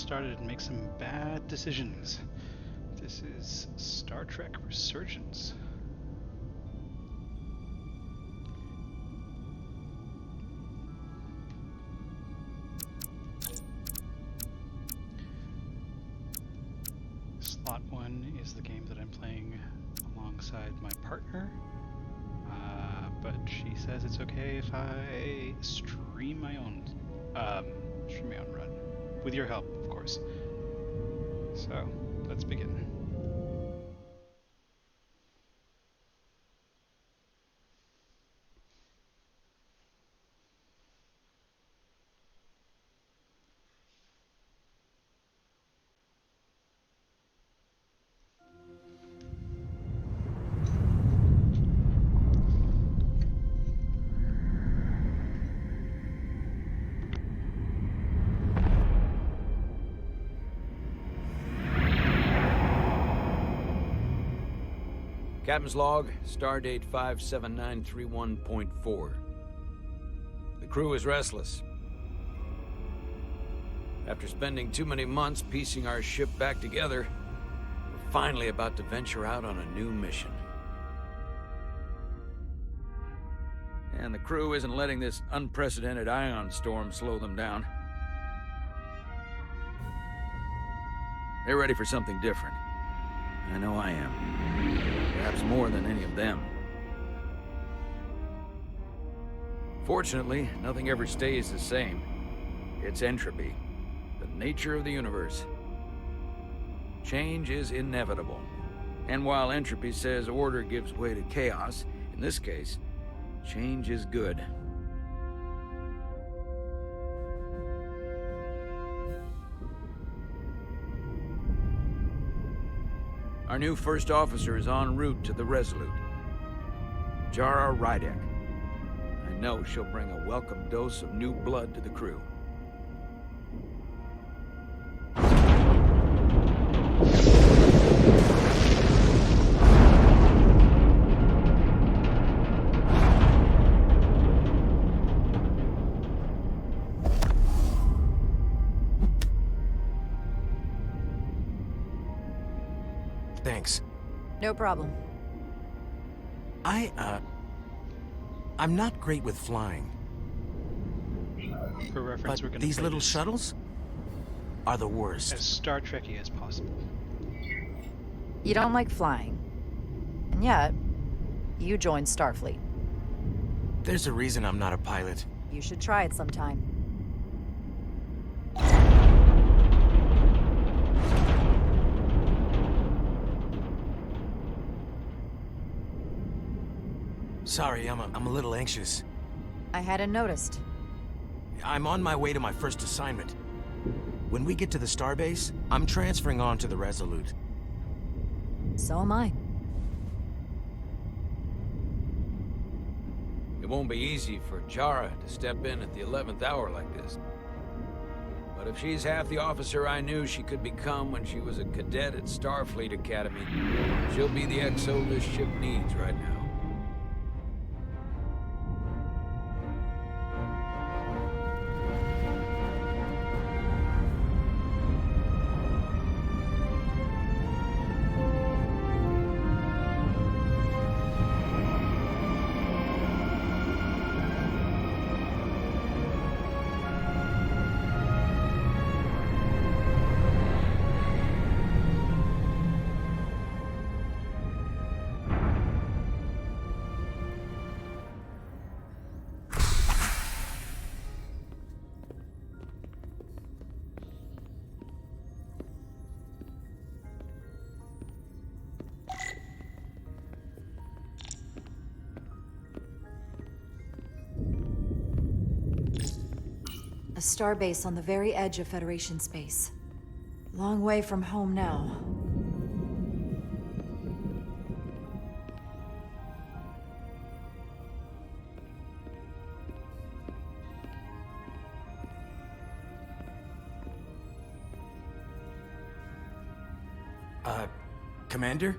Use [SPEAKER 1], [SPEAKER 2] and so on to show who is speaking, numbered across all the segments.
[SPEAKER 1] started and make some bad decisions. This is Star Trek Resurgence. Slot 1 is the game that I'm playing alongside my partner, but she says it's okay if I stream my own run, with your help, of course. So let's begin.
[SPEAKER 2] Captain's log, stardate 57931.4. The crew is restless. After spending too many months piecing our ship back together, we're finally about to venture out on a new mission. And the crew isn't letting this unprecedented ion storm slow them down. They're ready for something different. I know I am. Perhaps more than any of them. Fortunately, nothing ever stays the same. It's entropy, the nature of the universe. Change is inevitable. And while entropy says order gives way to chaos, in this case, change is good. Our new first officer is en route to the Resolute. Jara Rydek. I know she'll bring a welcome dose of new blood to the crew.
[SPEAKER 3] Thanks.
[SPEAKER 4] No problem.
[SPEAKER 3] I'm not great with flying.
[SPEAKER 1] For reference, we're
[SPEAKER 3] But
[SPEAKER 1] going to
[SPEAKER 3] these little shuttles are the worst.
[SPEAKER 1] as Star Trekky as possible.
[SPEAKER 4] You don't like flying. And yet, you joined Starfleet.
[SPEAKER 3] There's a reason I'm not a pilot.
[SPEAKER 4] You should try it sometime.
[SPEAKER 3] Sorry, I'm a little anxious.
[SPEAKER 4] I hadn't noticed.
[SPEAKER 3] I'm on my way to my first assignment. When we get to the starbase, I'm transferring on to the Resolute.
[SPEAKER 4] So am I.
[SPEAKER 2] It won't be easy for Jara to step in at the 11th hour like this. But if she's half the officer I knew she could become when she was a cadet at Starfleet Academy, she'll be the XO this ship needs right now.
[SPEAKER 4] A starbase on the very edge of Federation space. Long way from home now.
[SPEAKER 3] Commander?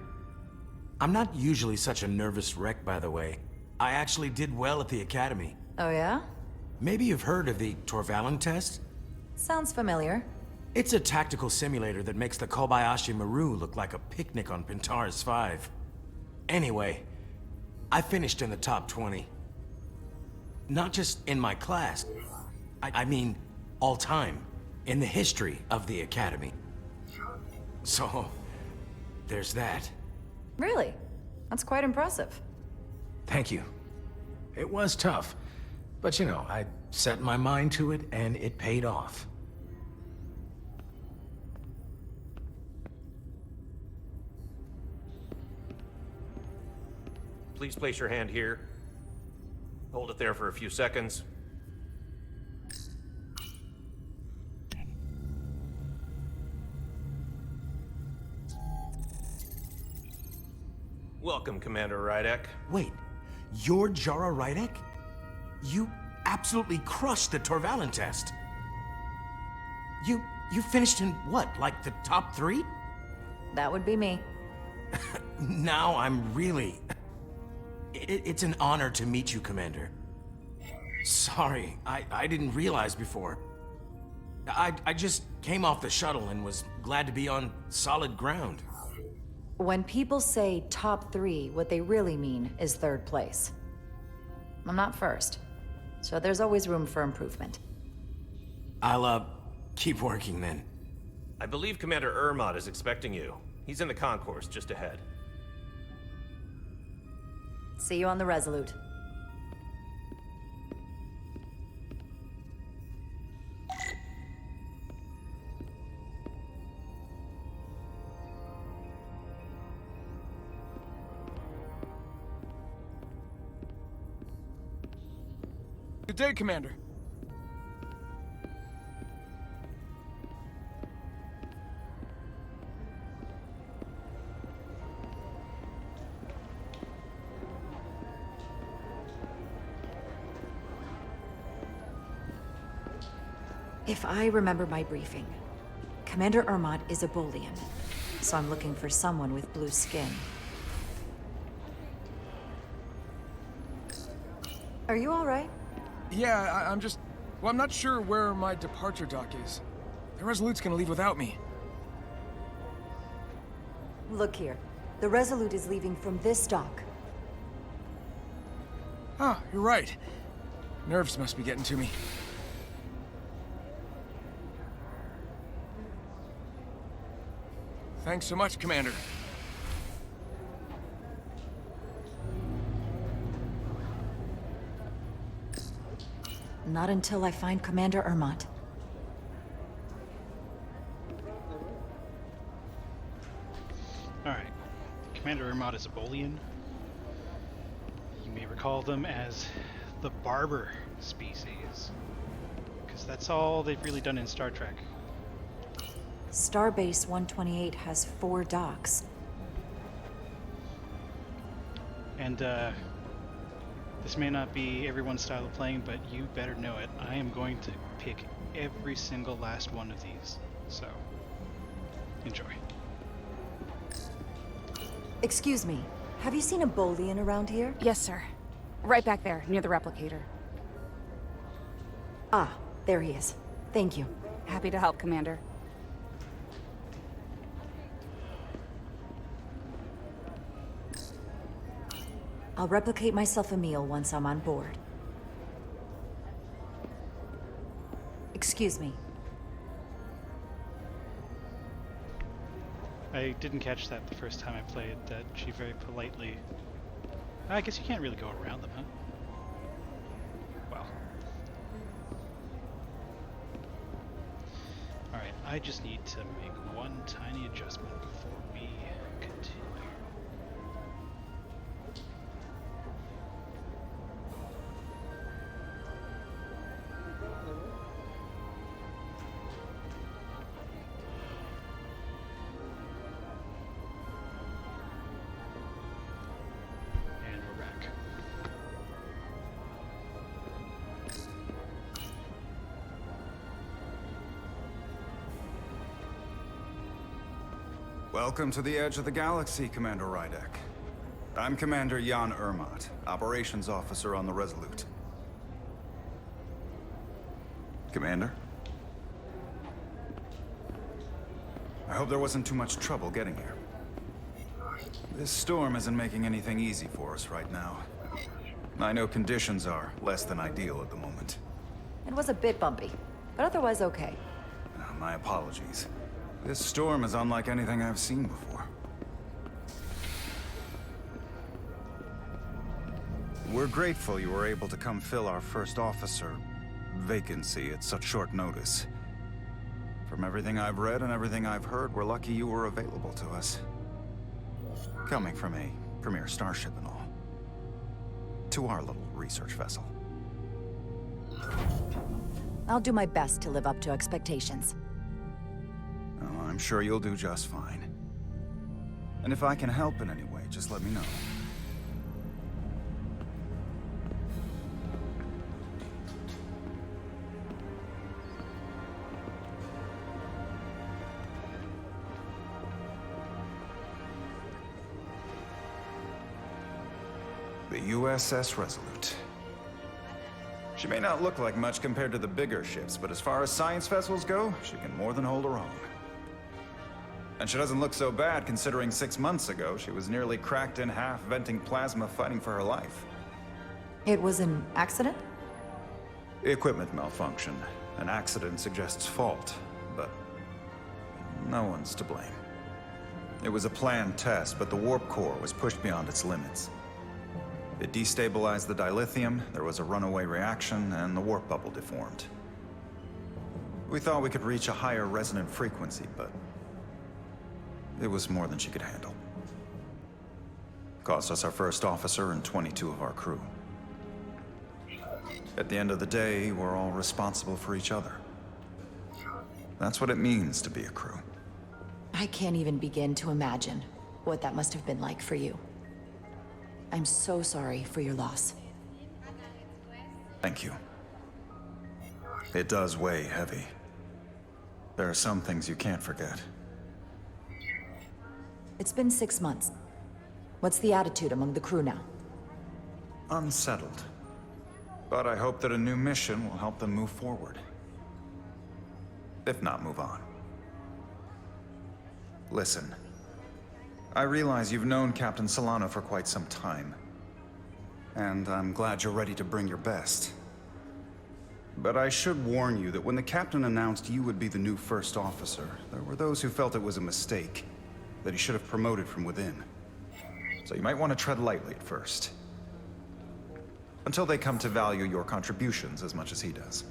[SPEAKER 3] I'm not usually such a nervous wreck, by the way. I actually did well at the Academy.
[SPEAKER 4] Oh yeah?
[SPEAKER 3] Maybe you've heard of the Torvalin test?
[SPEAKER 4] Sounds familiar.
[SPEAKER 3] It's a tactical simulator that makes the Kobayashi Maru look like a picnic on Pintaris 5. Anyway, I finished in the top 20. Not just in my class. I mean, all time. In the history of the Academy. So, there's that.
[SPEAKER 4] Really? That's quite impressive.
[SPEAKER 3] Thank you. It was tough. But you know, I set my mind to it and it paid off.
[SPEAKER 5] Please place your hand here. Hold it there for a few seconds. Welcome, Commander Rydek.
[SPEAKER 3] Wait, you're Jara Rydek? You absolutely crushed the Torvalin test. You finished in what, like the top 3?
[SPEAKER 4] That would be me.
[SPEAKER 3] Now I'm really... It's an honor to meet you, Commander. Sorry, I didn't realize before. I just came off the shuttle and was glad to be on solid ground.
[SPEAKER 4] When people say top 3, what they really mean is 3rd place. I'm not first, so there's always room for improvement.
[SPEAKER 3] I'll, keep working then.
[SPEAKER 5] I believe Commander Ermot is expecting you. He's in the concourse just ahead.
[SPEAKER 4] See you on the Resolute.
[SPEAKER 6] Good day, Commander.
[SPEAKER 4] If I remember my briefing, Commander Ermot is a Bolian, so I'm looking for someone with blue skin. Are you all right?
[SPEAKER 6] Yeah, I'm just... Well, I'm not sure where my departure dock is. The Resolute's gonna leave without me.
[SPEAKER 4] Look here. The Resolute is leaving from this dock.
[SPEAKER 6] Oh, you're right. Nerves must be getting to me. Thanks so much, Commander.
[SPEAKER 4] Not until I find Commander Ermot.
[SPEAKER 1] Alright. Commander Ermot is a Bolian. You may recall them as the Barber species. Because that's all they've really done in Star Trek.
[SPEAKER 4] Starbase 128 has 4 docks.
[SPEAKER 1] And, this may not be everyone's style of playing, but you better know it. I am going to pick every single last one of these. So, enjoy.
[SPEAKER 4] Excuse me, have you seen a Bolian around here?
[SPEAKER 7] Yes, sir. Right back there, near the replicator.
[SPEAKER 4] Ah, there he is. Thank you.
[SPEAKER 7] Happy to help, Commander.
[SPEAKER 4] I'll replicate myself a meal once I'm on board. Excuse me.
[SPEAKER 1] I didn't catch that the first time I played, that she very politely... I guess you can't really go around them, huh? Well. Alright, I just need to make one tiny adjustment before we continue. And we're back.
[SPEAKER 8] Welcome to the edge of the galaxy, Commander Rydek. I'm Commander Jan Ermot, Operations Officer on the Resolute. Commander? hope there wasn't too much trouble getting here. This storm isn't making anything easy for us right now. I know conditions are less than ideal at the moment.
[SPEAKER 4] It was a bit bumpy, but otherwise okay.
[SPEAKER 8] My apologies. This storm is unlike anything I've seen before. We're grateful you were able to come fill our first officer vacancy at such short notice. From everything I've read and everything I've heard, we're lucky you were available to us. Coming from a premier starship and all. To our little research vessel.
[SPEAKER 4] I'll do my best to live up to expectations.
[SPEAKER 8] Oh, I'm sure you'll do just fine. And if I can help in any way, just let me know. The USS Resolute. She may not look like much compared to the bigger ships, but as far as science vessels go, she can more than hold her own. And she doesn't look so bad considering 6 months ago, she was nearly cracked in half, venting plasma, fighting for her life.
[SPEAKER 4] It was an accident?
[SPEAKER 8] Equipment malfunction. An accident suggests fault, but no one's to blame. It was a planned test, but the warp core was pushed beyond its limits. It destabilized the dilithium, there was a runaway reaction, and the warp bubble deformed. We thought we could reach a higher resonant frequency, but it was more than she could handle. Cost us our first officer and 22 of our crew. At the end of the day, we're all responsible for each other. That's what it means to be a crew.
[SPEAKER 4] I can't even begin to imagine what that must have been like for you. I'm so sorry for your loss.
[SPEAKER 8] Thank you. It does weigh heavy. There are some things you can't forget.
[SPEAKER 4] It's been 6 months. What's the attitude among the crew now?
[SPEAKER 8] Unsettled. But I hope that a new mission will help them move forward. If not, move on. Listen. I realize you've known Captain Solano for quite some time. And I'm glad you're ready to bring your best. But I should warn you that when the captain announced you would be the new first officer, there were those who felt it was a mistake, that he should have promoted from within. So you might want to tread lightly at first. Until they come to value your contributions as much as he does.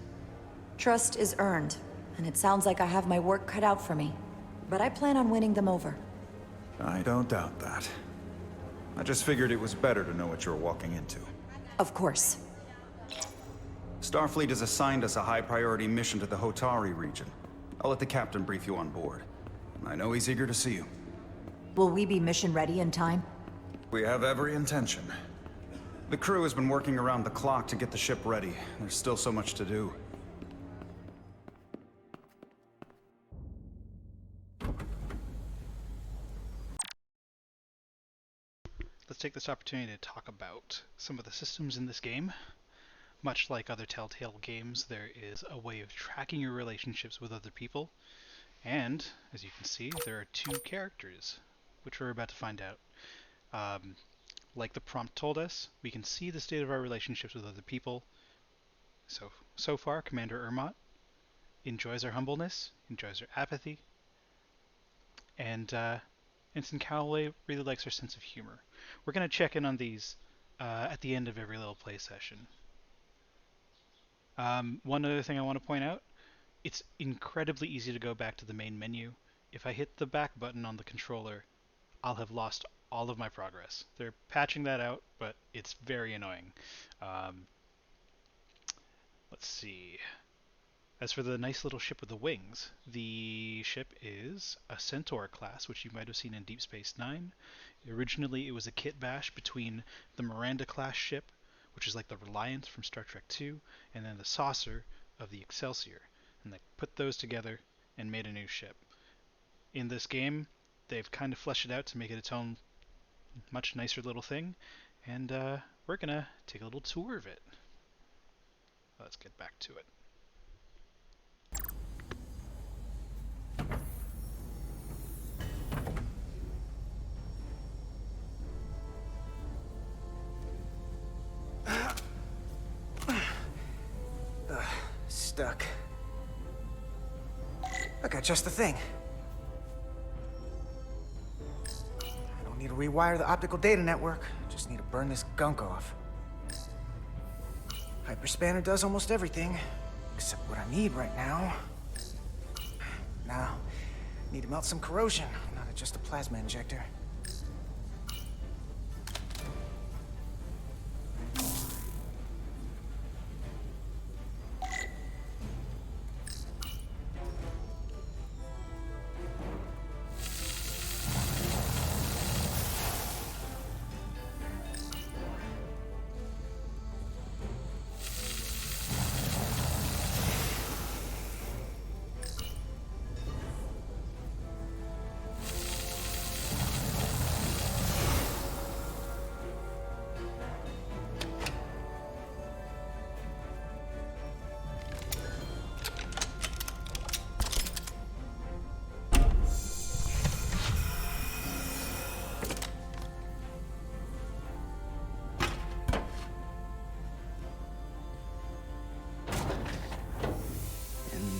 [SPEAKER 4] Trust is earned, and it sounds like I have my work cut out for me. But I plan on winning them over.
[SPEAKER 8] I don't doubt that. I just figured it was better to know what you're walking into.
[SPEAKER 4] Of course.
[SPEAKER 8] Starfleet has assigned us a high-priority mission to the Hotari region. I'll let the captain brief you on board. I know he's eager to see you.
[SPEAKER 4] Will we be mission ready in time?
[SPEAKER 8] We have every intention. The crew has been working around the clock to get the ship ready. There's still so much to do.
[SPEAKER 1] Let's take this opportunity to talk about some of the systems in this game. Much like other Telltale games, there is a way of tracking your relationships with other people. And, as you can see, there are 2 characters, which we're about to find out. Like the prompt told us, we can see the state of our relationships with other people. So far, Commander Ermot enjoys our humbleness, enjoys our apathy, and Ensign Calloway really likes our sense of humor. We're going to check in on these at the end of every little play session. One other thing I want to point out, it's incredibly easy to go back to the main menu. If I hit the back button on the controller, I'll have lost all of my progress. They're patching that out, but it's very annoying. Let's see. As for the nice little ship with the wings, the ship is a Centaur class, which you might have seen in Deep Space Nine. Originally, it was a kit bash between the Miranda class ship, which is like the Reliant from Star Trek II, and then the Saucer of the Excelsior. And they put those together and made a new ship. In this game, they've kind of fleshed it out to make it its own much nicer little thing, and we're gonna take a little tour of it. Let's get back to it.
[SPEAKER 9] stuck. I got just the thing. I don't need to rewire the optical data network. Just need to burn this gunk off. Hyperspanner does almost everything, except what I need right now. Now, need to melt some corrosion, not just a plasma injector.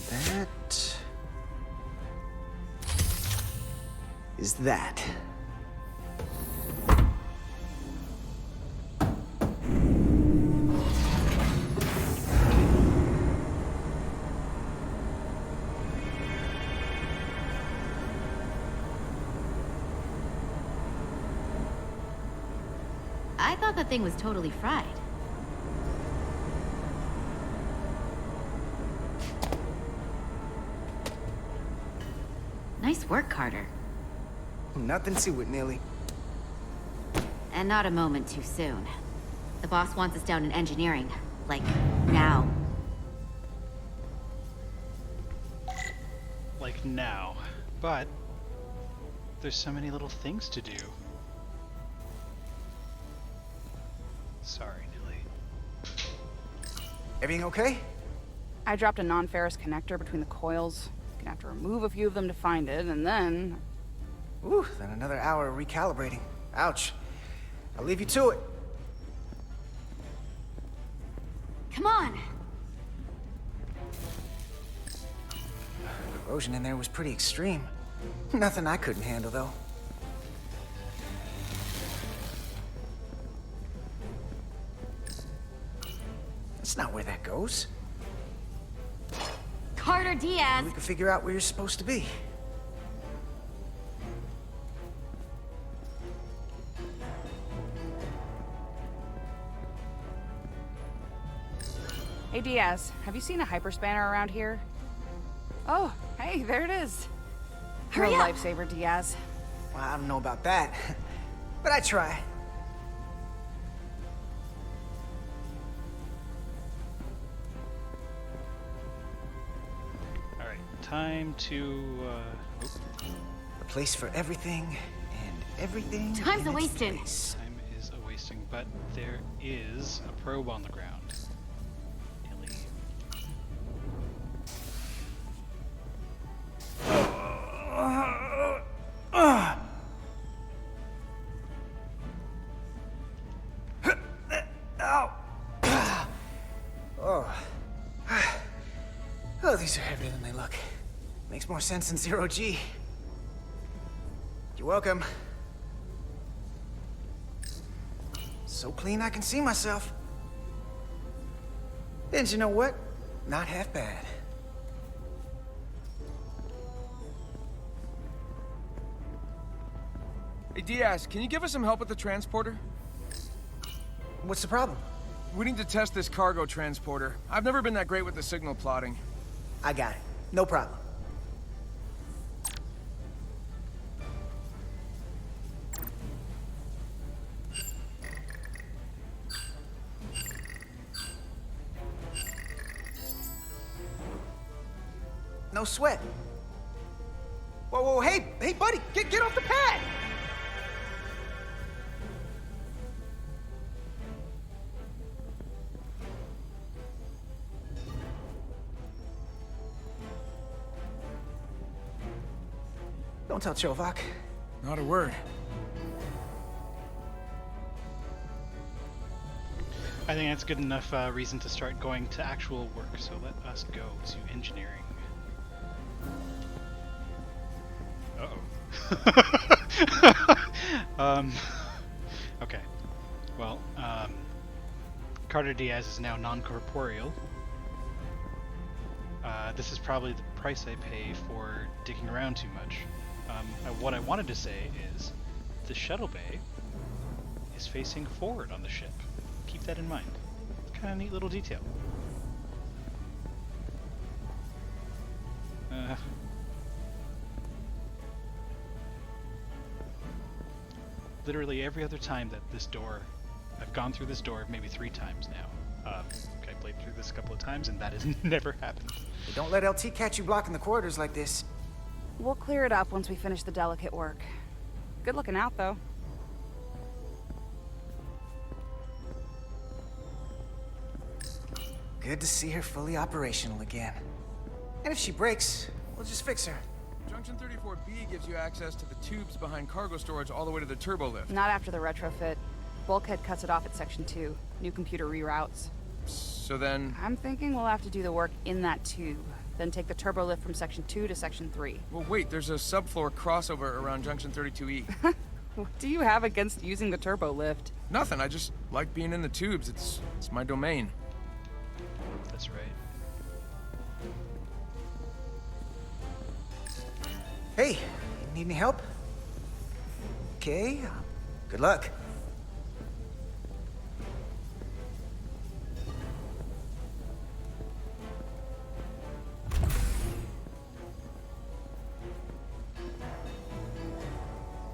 [SPEAKER 9] That is that.
[SPEAKER 10] I thought that thing was totally fried. Nice work, Carter.
[SPEAKER 9] Nothing to it, Neely.
[SPEAKER 10] And not a moment too soon. The boss wants us down in engineering. Like, now.
[SPEAKER 1] Like now. But there's so many little things to do. Sorry, Nilly.
[SPEAKER 9] Everything okay?
[SPEAKER 7] I dropped a non-ferrous connector between the coils. Gonna have to remove a few of them to find it, and then...
[SPEAKER 9] Ooh, then another hour of recalibrating. Ouch. I'll leave you to it.
[SPEAKER 10] Come on!
[SPEAKER 9] Corrosion in there was pretty extreme. Nothing I couldn't handle, though. That's not where that goes.
[SPEAKER 10] Carter Diaz!
[SPEAKER 9] We can figure out where you're supposed to be.
[SPEAKER 7] Hey, Diaz, have you seen a hyperspanner around here? Oh, hey, there it is. You're a
[SPEAKER 10] Hurry up!
[SPEAKER 7] lifesaver, Diaz.
[SPEAKER 9] Well, I don't know about that, but I try.
[SPEAKER 1] Alright, time to,
[SPEAKER 9] A place for everything, and everything
[SPEAKER 10] Time's
[SPEAKER 9] in its
[SPEAKER 10] a-wasting.
[SPEAKER 9] place.
[SPEAKER 1] time is a-wasting, but there is a probe on the ground. Nilly.
[SPEAKER 9] Oh, these are heavier than they look. Makes more sense than zero G. You're welcome. So clean I can see myself. And you know what? Not half bad.
[SPEAKER 6] Hey, Diaz, can you give us some help with the transporter?
[SPEAKER 9] What's the problem?
[SPEAKER 6] We need to test this cargo transporter. I've never been that great with the signal plotting.
[SPEAKER 9] I got it. No problem. No sweat. Whoa, whoa, hey, buddy, get off the pad! Don't tell Chovak.
[SPEAKER 6] Not a word.
[SPEAKER 1] I think that's good enough reason to start going to actual work, so let us go to engineering. Uh-oh. Okay. Well, Carter Diaz is now non-corporeal. This is probably the price I pay for digging around too much. What I wanted to say is, the shuttle bay is facing forward on the ship. Keep that in mind. Kind of neat little detail. Literally every other time that this door, I've gone through this door maybe 3 times now. I played through this a couple of times and that has never happened.
[SPEAKER 9] Hey, don't let LT catch you blocking the corridors like this.
[SPEAKER 7] We'll clear it up once we finish the delicate work. Good looking out, though.
[SPEAKER 9] Good to see her fully operational again. And if she breaks, we'll just fix her.
[SPEAKER 6] Junction 34B gives you access to the tubes behind cargo storage all the way to the turbo lift.
[SPEAKER 7] Not after the retrofit. Bulkhead cuts it off at Section 2. New computer reroutes.
[SPEAKER 6] So then...
[SPEAKER 7] I'm thinking we'll have to do the work in that tube. Then take the turbo lift from Section 2 to Section 3.
[SPEAKER 6] Well, wait, there's a subfloor crossover around Junction 32E.
[SPEAKER 7] What do you have against using the turbo lift?
[SPEAKER 6] Nothing, I just like being in the tubes. It's my domain.
[SPEAKER 1] That's right.
[SPEAKER 9] Hey, need any help? Okay, good luck.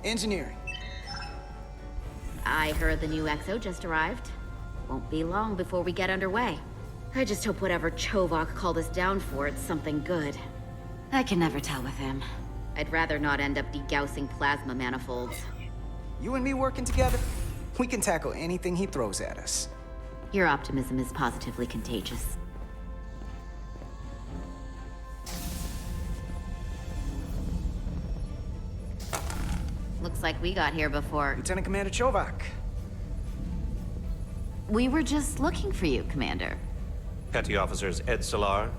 [SPEAKER 9] Engineering.
[SPEAKER 10] I heard the new XO just arrived. Won't be long before we get underway. I just hope whatever Chovak called us down for, it's something good. I can never tell with him. I'd rather not end up degaussing plasma manifolds.
[SPEAKER 9] You and me working together, we can tackle anything he throws at us.
[SPEAKER 10] Your optimism is positively contagious. Looks like we got here before.
[SPEAKER 9] Lieutenant Commander Chovak.
[SPEAKER 10] We were just looking for you, Commander.
[SPEAKER 5] Petty Officers Ed Solar,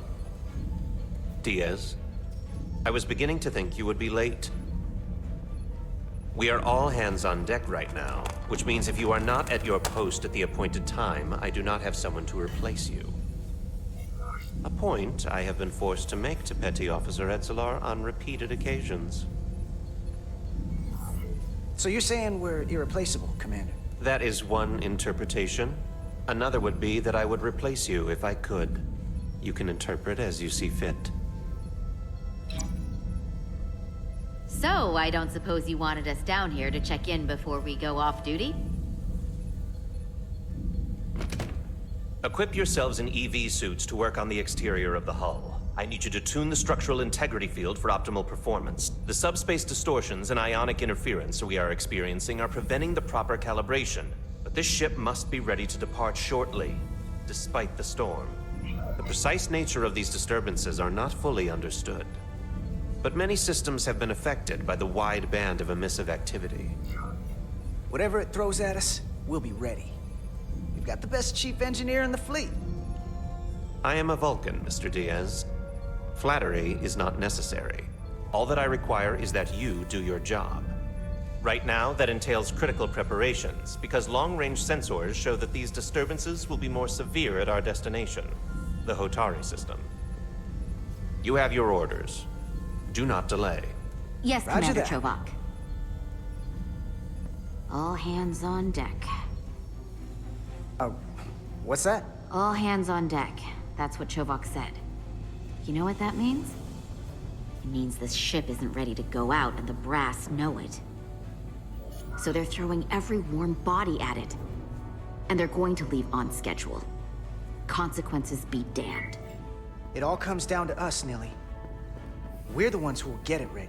[SPEAKER 5] Diaz. I was beginning to think you would be late. We are all hands on deck right now, which means if you are not at your post at the appointed time, I do not have someone to replace you. A point I have been forced to make to Petty Officer Edsolar on repeated occasions.
[SPEAKER 9] So you're saying we're irreplaceable, Commander?
[SPEAKER 5] That is one interpretation. Another would be that I would replace you if I could. You can interpret as you see fit.
[SPEAKER 10] So, I don't suppose you wanted us down here to check in before we go off duty?
[SPEAKER 5] Equip yourselves in EV suits to work on the exterior of the hull. I need you to tune the structural integrity field for optimal performance. The subspace distortions and ionic interference we are experiencing are preventing the proper calibration. But this ship must be ready to depart shortly, despite the storm. The precise nature of these disturbances are not fully understood. But many systems have been affected by the wide band of emissive activity.
[SPEAKER 9] Whatever it throws at us, we'll be ready. We've got the best chief engineer in the fleet.
[SPEAKER 5] I am a Vulcan, Mr. Diaz. Flattery is not necessary. All that I require is that you do your job. Right now, that entails critical preparations, because long-range sensors show that these disturbances will be more severe at our destination, the Hotari system. You have your orders. Do not delay.
[SPEAKER 10] Yes,
[SPEAKER 9] Roger
[SPEAKER 10] Commander
[SPEAKER 9] that.
[SPEAKER 10] Chovak. All hands on deck.
[SPEAKER 9] What's that?
[SPEAKER 10] All hands on deck. That's what Chovak said. You know what that means? It means this ship isn't ready to go out and the brass know it. So they're throwing every warm body at it. And they're going to leave on schedule. Consequences be damned.
[SPEAKER 9] It all comes down to us, Nilly. We're the ones who will get it ready.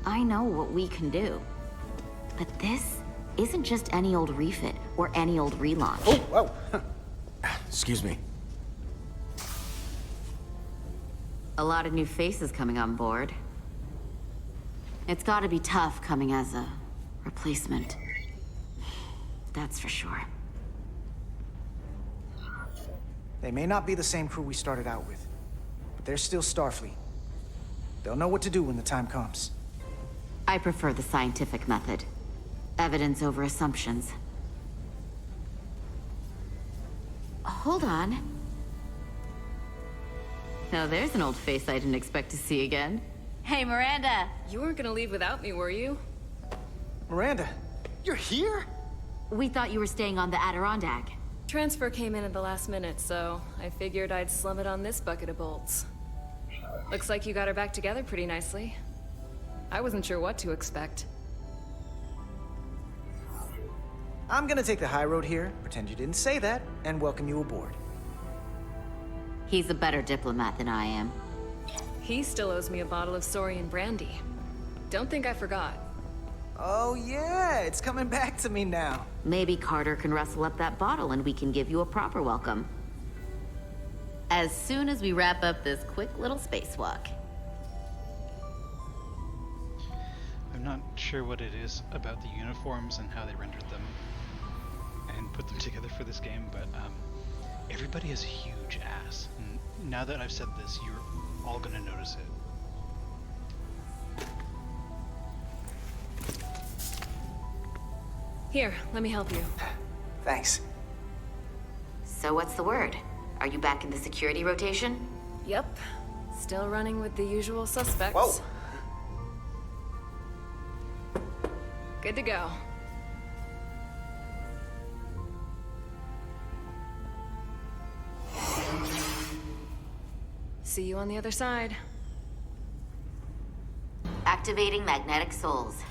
[SPEAKER 10] I know what we can do. But this isn't just any old refit or any old relaunch.
[SPEAKER 9] Oh, whoa.
[SPEAKER 3] Excuse me.
[SPEAKER 10] A lot of new faces coming on board. It's gotta be tough coming as a replacement. That's for sure.
[SPEAKER 9] They may not be the same crew we started out with, but they're still Starfleet. They'll know what to do when the time comes.
[SPEAKER 10] I prefer the scientific method. Evidence over assumptions. Hold on. Now there's an old face I didn't expect to see again. Hey, Miranda!
[SPEAKER 11] You weren't gonna leave without me, were you?
[SPEAKER 9] Miranda, you're here?
[SPEAKER 10] We thought you were staying on the Adirondack.
[SPEAKER 11] Transfer came in at the last minute, so I figured I'd slum it on this bucket of bolts. Looks like you got her back together pretty nicely. I wasn't sure what to expect.
[SPEAKER 9] I'm gonna take the high road here, pretend you didn't say that, and welcome you aboard.
[SPEAKER 10] He's a better diplomat than I am.
[SPEAKER 11] He still owes me a bottle of Saurian brandy. Don't think I forgot.
[SPEAKER 9] Oh yeah, it's coming back to me now.
[SPEAKER 10] Maybe Carter can rustle up that bottle and we can give you a proper welcome. As soon as we wrap up this quick little spacewalk.
[SPEAKER 1] I'm not sure what it is about the uniforms and how they rendered them and put them together for this game, but everybody has a huge ass. And now that I've said this, you're all gonna notice it.
[SPEAKER 11] Here, let me help you.
[SPEAKER 9] Thanks.
[SPEAKER 10] So what's the word? Are you back in the security rotation?
[SPEAKER 11] Yep. Still running with the usual suspects.
[SPEAKER 9] Whoa!
[SPEAKER 11] Good to go. See you on the other side.
[SPEAKER 10] Activating magnetic souls.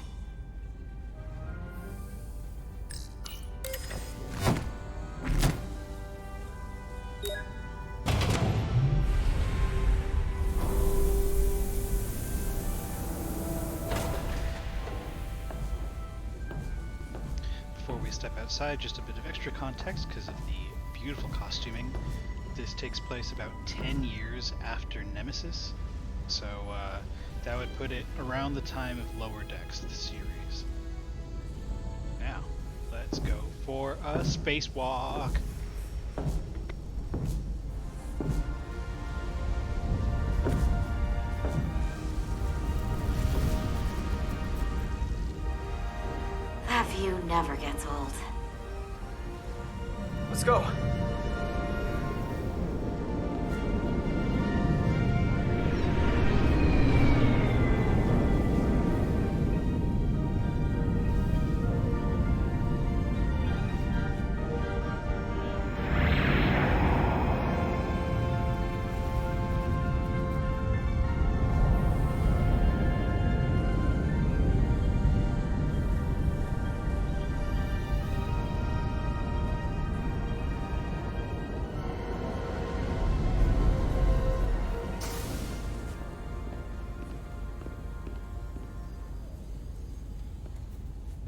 [SPEAKER 1] Before we step outside, just a bit of extra context because of the beautiful costuming. This takes place about 10 years after Nemesis, so that would put it around the time of Lower Decks, the series. Now, let's go for a spacewalk.
[SPEAKER 10] That view never gets old.
[SPEAKER 9] Let's go.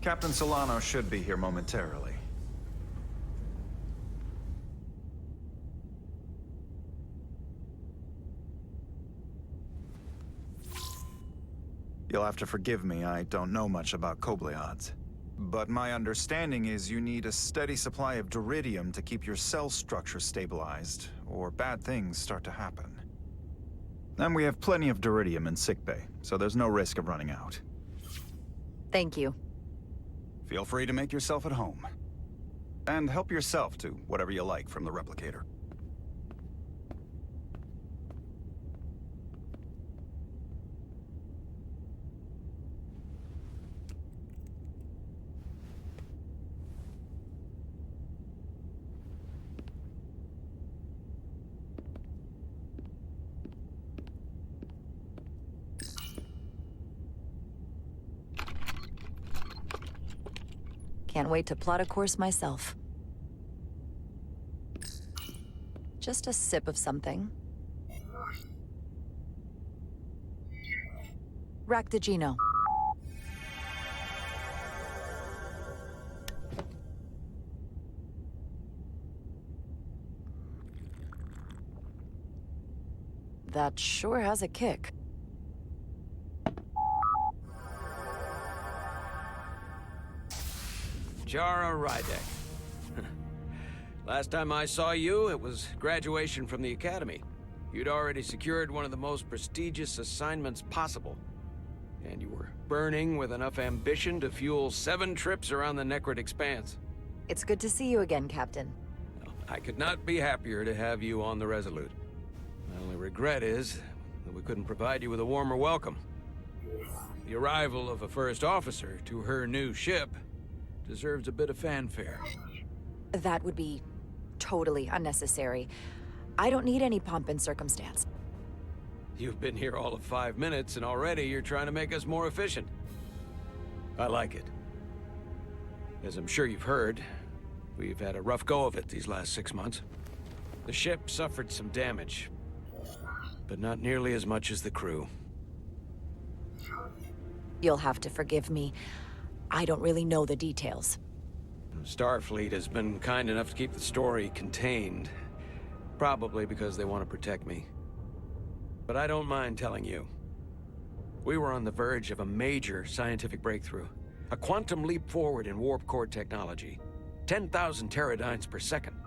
[SPEAKER 8] Captain Solano should be here momentarily. You'll have to forgive me, I don't know much about Kobleods. But my understanding is you need a steady supply of duridium to keep your cell structure stabilized, or bad things start to happen. And we have plenty of duridium in sickbay, so there's no risk of running out.
[SPEAKER 4] Thank you.
[SPEAKER 8] Feel free to make yourself at home. And help yourself to whatever you like from the replicator.
[SPEAKER 4] Can't wait to plot a course myself. Just a sip of something. Ractigino. That sure has a kick.
[SPEAKER 2] Jara Rydek. Last time I saw you, it was graduation from the Academy. You'd already secured one of the most prestigious assignments possible. And you were burning with enough ambition to fuel 7 trips around the Necrid Expanse.
[SPEAKER 4] It's good to see you again, Captain.
[SPEAKER 2] Well, I could not be happier to have you on the Resolute. My only regret is that we couldn't provide you with a warmer welcome. The arrival of a first officer to her new ship deserves a bit of fanfare.
[SPEAKER 4] That would be totally unnecessary. I don't need any pomp and circumstance.
[SPEAKER 2] You've been here all of 5 minutes, and already you're trying to make us more efficient. I like it. As I'm sure you've heard, we've had a rough go of it these last 6 months. The ship suffered some damage, but not nearly as much as the crew.
[SPEAKER 4] You'll have to forgive me. I don't really know the details.
[SPEAKER 2] Starfleet has been kind enough to keep the story contained, probably because they want to protect me. But I don't mind telling you. We were on the verge of a major scientific breakthrough. A quantum leap forward in warp core technology. 10,000 teradynes per second.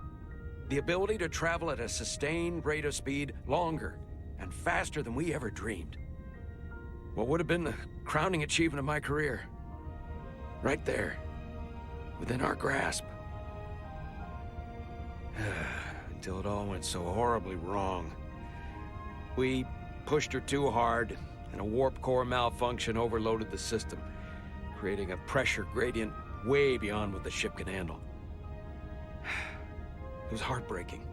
[SPEAKER 2] The ability to travel at a sustained rate of speed longer and faster than we ever dreamed. What would have been the crowning achievement of my career. Right there. Within our grasp. Until it all went so horribly wrong. We pushed her too hard, and a warp core malfunction overloaded the system, creating a pressure gradient way beyond what the ship can handle. It was heartbreaking.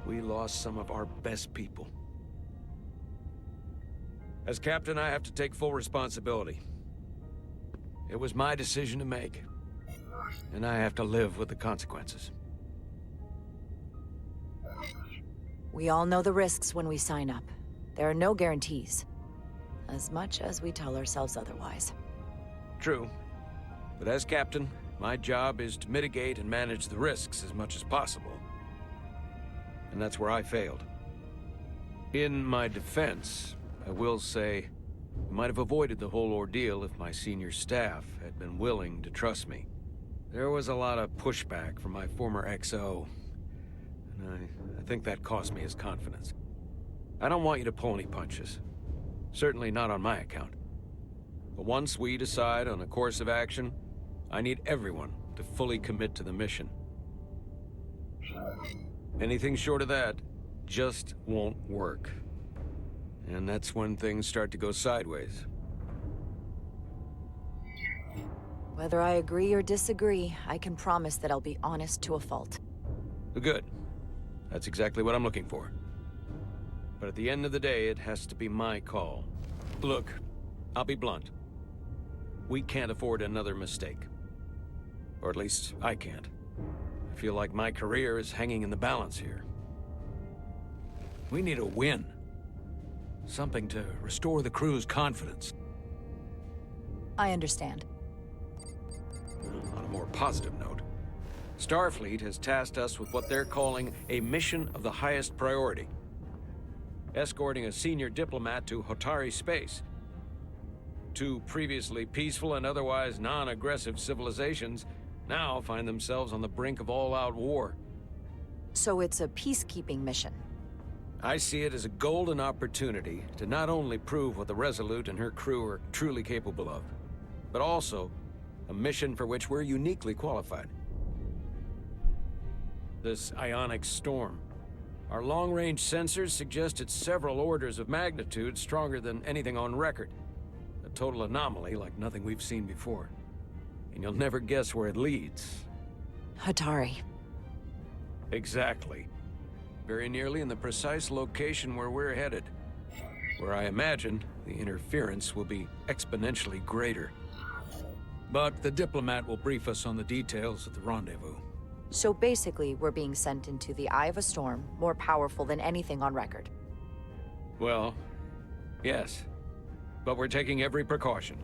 [SPEAKER 2] We lost some of our best people. As captain, I have to take full responsibility. It was my decision to make, and I have to live with the consequences.
[SPEAKER 4] We all know the risks when we sign up. There are no guarantees. As much as we tell ourselves otherwise.
[SPEAKER 2] True. But as captain, my job is to mitigate and manage the risks as much as possible. And that's where I failed. In my defense, I will say, I might have avoided the whole ordeal if my senior staff had been willing to trust me. There was a lot of pushback from my former XO, and I think that cost me his confidence. I don't want you to pull any punches. Certainly not on my account. But once we decide on a course of action, I need everyone to fully commit to the mission. Anything short of that just won't work. And that's when things start to go sideways.
[SPEAKER 4] Whether I agree or disagree, I can promise that I'll be honest to a fault.
[SPEAKER 2] Good. That's exactly what I'm looking for. But at the end of the day, it has to be my call. Look, I'll be blunt. We can't afford another mistake. Or at least, I can't. I feel like my career is hanging in the balance here. We need a win. Something to restore the crew's confidence.
[SPEAKER 4] I understand.
[SPEAKER 2] On a more positive note, Starfleet has tasked us with what they're calling a mission of the highest priority. Escorting a senior diplomat to Hotari space. 2 previously peaceful and otherwise non-aggressive civilizations now find themselves on the brink of all-out war.
[SPEAKER 4] So it's a peacekeeping mission.
[SPEAKER 2] I see it as a golden opportunity to not only prove what the Resolute and her crew are truly capable of, but also a mission for which we're uniquely qualified. This ionic storm. Our long-range sensors suggest it's several orders of magnitude stronger than anything on record. A total anomaly like nothing we've seen before. And you'll never guess where it leads.
[SPEAKER 4] Hotari.
[SPEAKER 2] Exactly. Very nearly in the precise location where we're headed. Where I imagine the interference will be exponentially greater. But the diplomat will brief us on the details at the rendezvous.
[SPEAKER 4] So basically, we're being sent into the eye of a storm, more powerful than anything on record.
[SPEAKER 2] Well, yes. But we're taking every precaution.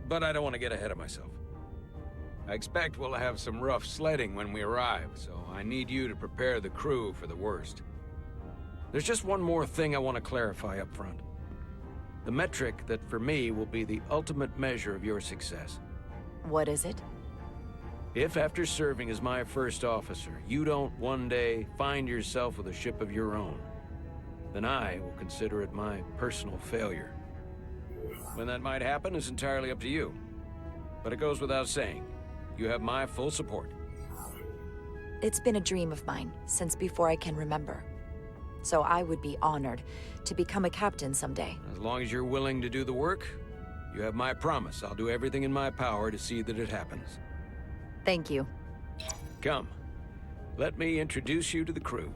[SPEAKER 2] But I don't want to get ahead of myself. I expect we'll have some rough sledding when we arrive, so I need you to prepare the crew for the worst. There's just one more thing I want to clarify up front. The metric that for me will be the ultimate measure of your success.
[SPEAKER 4] What is it?
[SPEAKER 2] If after serving as my first officer, you don't one day find yourself with a ship of your own, then I will consider it my personal failure. When that might happen is entirely up to you. But it goes without saying, you have my full support.
[SPEAKER 4] It's been a dream of mine since before I can remember. So I would be honored to become a captain someday.
[SPEAKER 2] As long as you're willing to do the work, you have my promise. I'll do everything in my power to see that it happens.
[SPEAKER 4] Thank you.
[SPEAKER 2] Come, let me introduce you to the crew.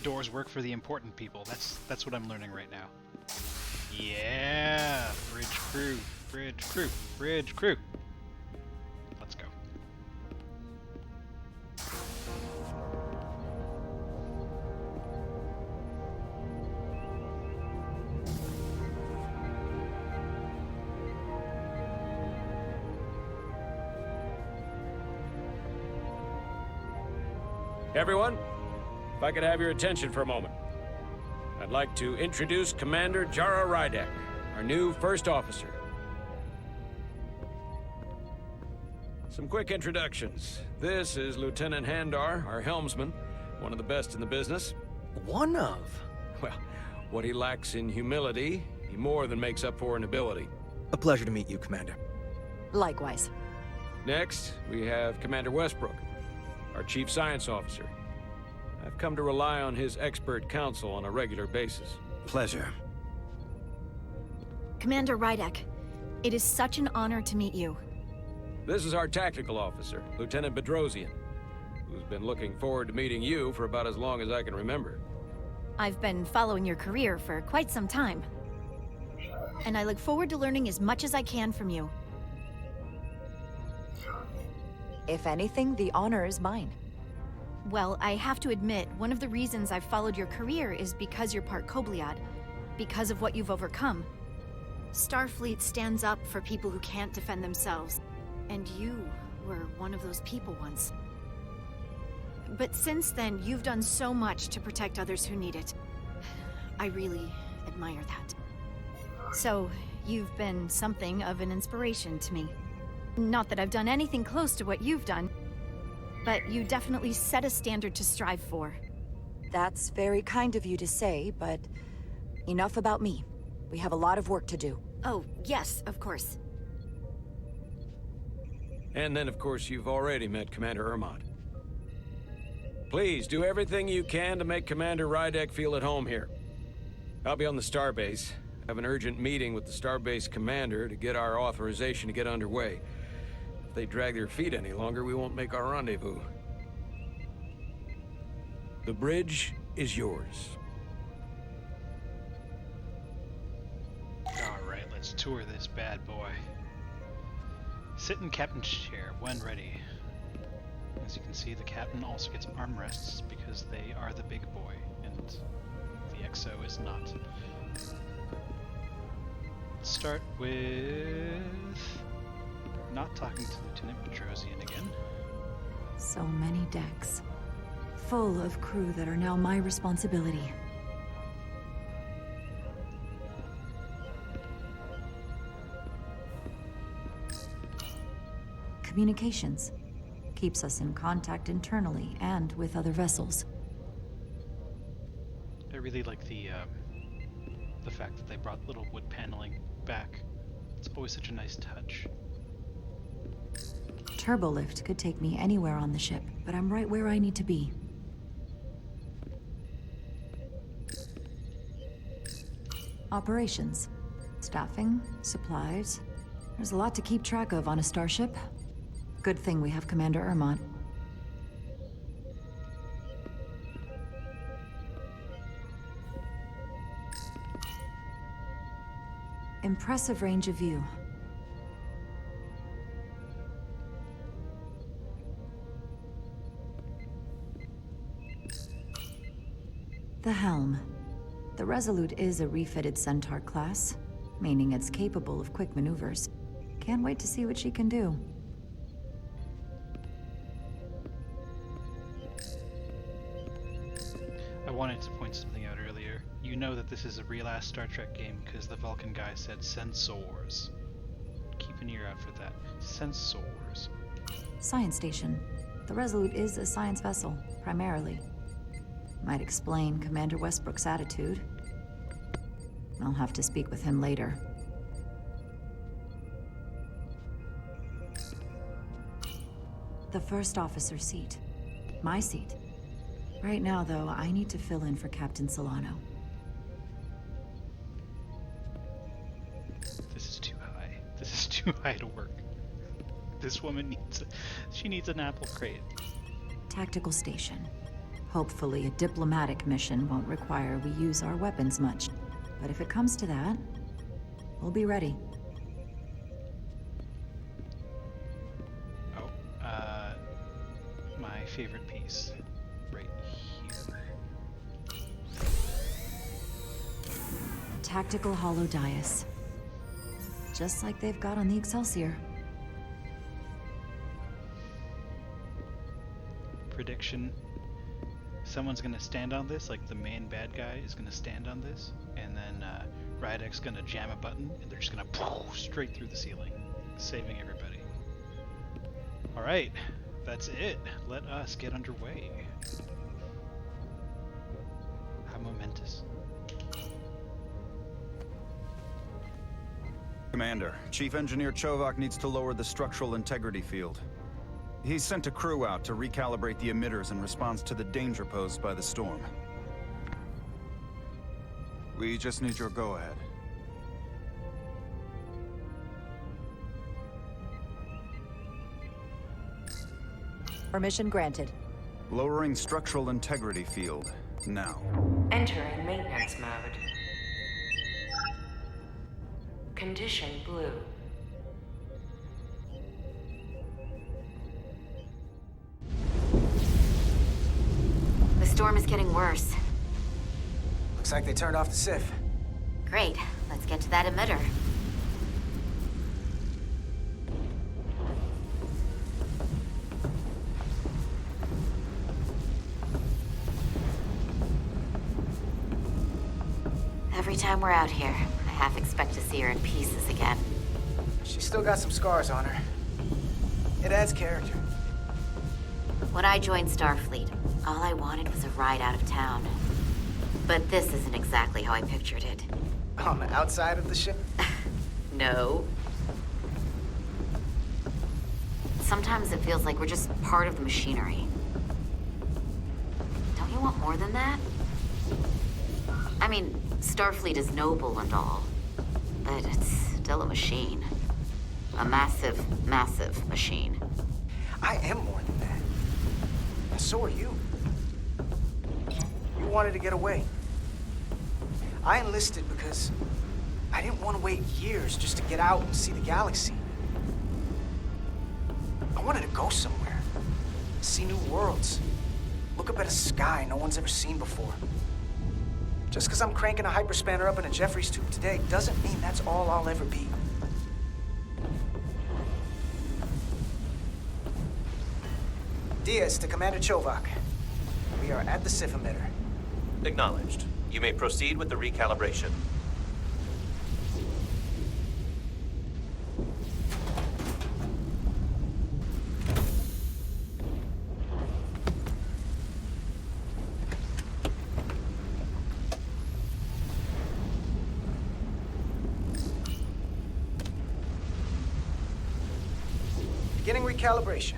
[SPEAKER 1] Doors work for the important people. That's what I'm learning right now. Yeah, bridge crew, bridge crew, bridge crew. Let's go.
[SPEAKER 2] Everyone, if I could have your attention for a moment. I'd like to introduce Commander Jara Rydek, our new first officer. Some quick introductions. This is Lieutenant Handar, our helmsman, one of the best in the business.
[SPEAKER 9] One of?
[SPEAKER 2] Well, what he lacks in humility, he more than makes up for in ability.
[SPEAKER 9] A pleasure to meet you, Commander.
[SPEAKER 4] Likewise.
[SPEAKER 2] Next, we have Commander Westbrook, our Chief Science Officer. I've come to rely on his expert counsel on a regular basis.
[SPEAKER 9] Pleasure.
[SPEAKER 12] Commander Rydek, it is such an honor to meet you.
[SPEAKER 2] This is our tactical officer, Lieutenant Bedrosian, who's been looking forward to meeting you for about as long as I can remember.
[SPEAKER 12] I've been following your career for quite some time. And I look forward to learning as much as I can from you.
[SPEAKER 4] If anything, the honor is mine.
[SPEAKER 12] Well, I have to admit, one of the reasons I've followed your career is because you're part Kobliad, because of what you've overcome. Starfleet stands up for people who can't defend themselves, and you were one of those people once. But since then, you've done so much to protect others who need it. I really admire that. So, you've been something of an inspiration to me. Not that I've done anything close to what you've done, but you definitely set a standard to strive for.
[SPEAKER 4] That's very kind of you to say, but enough about me. We have a lot of work to do.
[SPEAKER 12] Oh, yes, of course.
[SPEAKER 2] And then, of course, you've already met Commander Ermont. Please, do everything you can to make Commander Rydek feel at home here. I'll be on the starbase. I have an urgent meeting with the starbase commander to get our authorization to get underway. If they drag their feet any longer, we won't make our rendezvous. The bridge is yours.
[SPEAKER 1] Alright, let's tour this bad boy. Sit in captain's chair when ready. As you can see, the captain also gets armrests because they are the big boy, and the XO is not. Let's start with not talking to Lieutenant Bedrosian again.
[SPEAKER 4] So many decks. Full of crew that are now my responsibility. Communications. Keeps us in contact internally and with other vessels.
[SPEAKER 1] I really like the fact that they brought little wood paneling back. It's always such a nice touch.
[SPEAKER 4] Turbolift could take me anywhere on the ship, but I'm right where I need to be. Operations. Staffing, supplies. There's a lot to keep track of on a starship. Good thing we have Commander Ermont. Impressive range of view. The helm. The Resolute is a refitted Centaur class, meaning it's capable of quick maneuvers. Can't wait to see what she can do.
[SPEAKER 1] I wanted to point something out earlier. You know that this is a real-ass Star Trek game because the Vulcan guy said sensors. Keep an ear out for that. Sensors.
[SPEAKER 4] Science station. The Resolute is a science vessel, primarily. Might explain Commander Westbrook's attitude. I'll have to speak with him later. The first officer seat. My seat. Right now, though, I need to fill in for Captain Solano.
[SPEAKER 1] This is too high. This is too high to work. This woman needs she needs an apple crate.
[SPEAKER 4] Tactical station. Hopefully a diplomatic mission won't require we use our weapons much. But if it comes to that, we'll be ready.
[SPEAKER 1] Oh, my favorite piece. Right here.
[SPEAKER 4] Tactical hollow dais. Just like they've got on the Excelsior.
[SPEAKER 1] Prediction. Someone's gonna stand on this, like the main bad guy is gonna stand on this, and then Rydek's gonna jam a button, and they're just gonna straight through the ceiling, saving everybody. Alright, that's it. Let us get underway. How momentous.
[SPEAKER 8] Commander, Chief Engineer Chovak needs to lower the structural integrity field. He's sent a crew out to recalibrate the emitters in response to the danger posed by the storm. We just need your go-ahead.
[SPEAKER 4] Permission granted.
[SPEAKER 8] Lowering structural integrity field, now.
[SPEAKER 13] Entering maintenance mode. Condition blue.
[SPEAKER 10] The storm is getting worse.
[SPEAKER 9] Looks like they turned off the SIF.
[SPEAKER 10] Great. Let's get to that emitter. Every time we're out here, I half expect to see her in pieces again.
[SPEAKER 9] She's still got some scars on her. It adds character.
[SPEAKER 10] When I joined Starfleet, all I wanted was a ride out of town. But this isn't exactly how I pictured it.
[SPEAKER 9] On the outside of the ship?
[SPEAKER 10] No. Sometimes it feels like we're just part of the machinery. Don't you want more than that? I mean, Starfleet is noble and all, but it's still a machine. A massive, massive machine.
[SPEAKER 9] I am more than that. And so are you. You wanted to get away. I enlisted because I didn't want to wait years just to get out and see the galaxy. I wanted to go somewhere, see new worlds, look up at a sky no one's ever seen before. Just because I'm cranking a hyperspanner up in a Jeffries tube today doesn't mean that's all I'll ever be. Diaz to Commander Chovak. We are at the SIF emitter.
[SPEAKER 5] Acknowledged. You may proceed with the recalibration.
[SPEAKER 9] Beginning recalibration.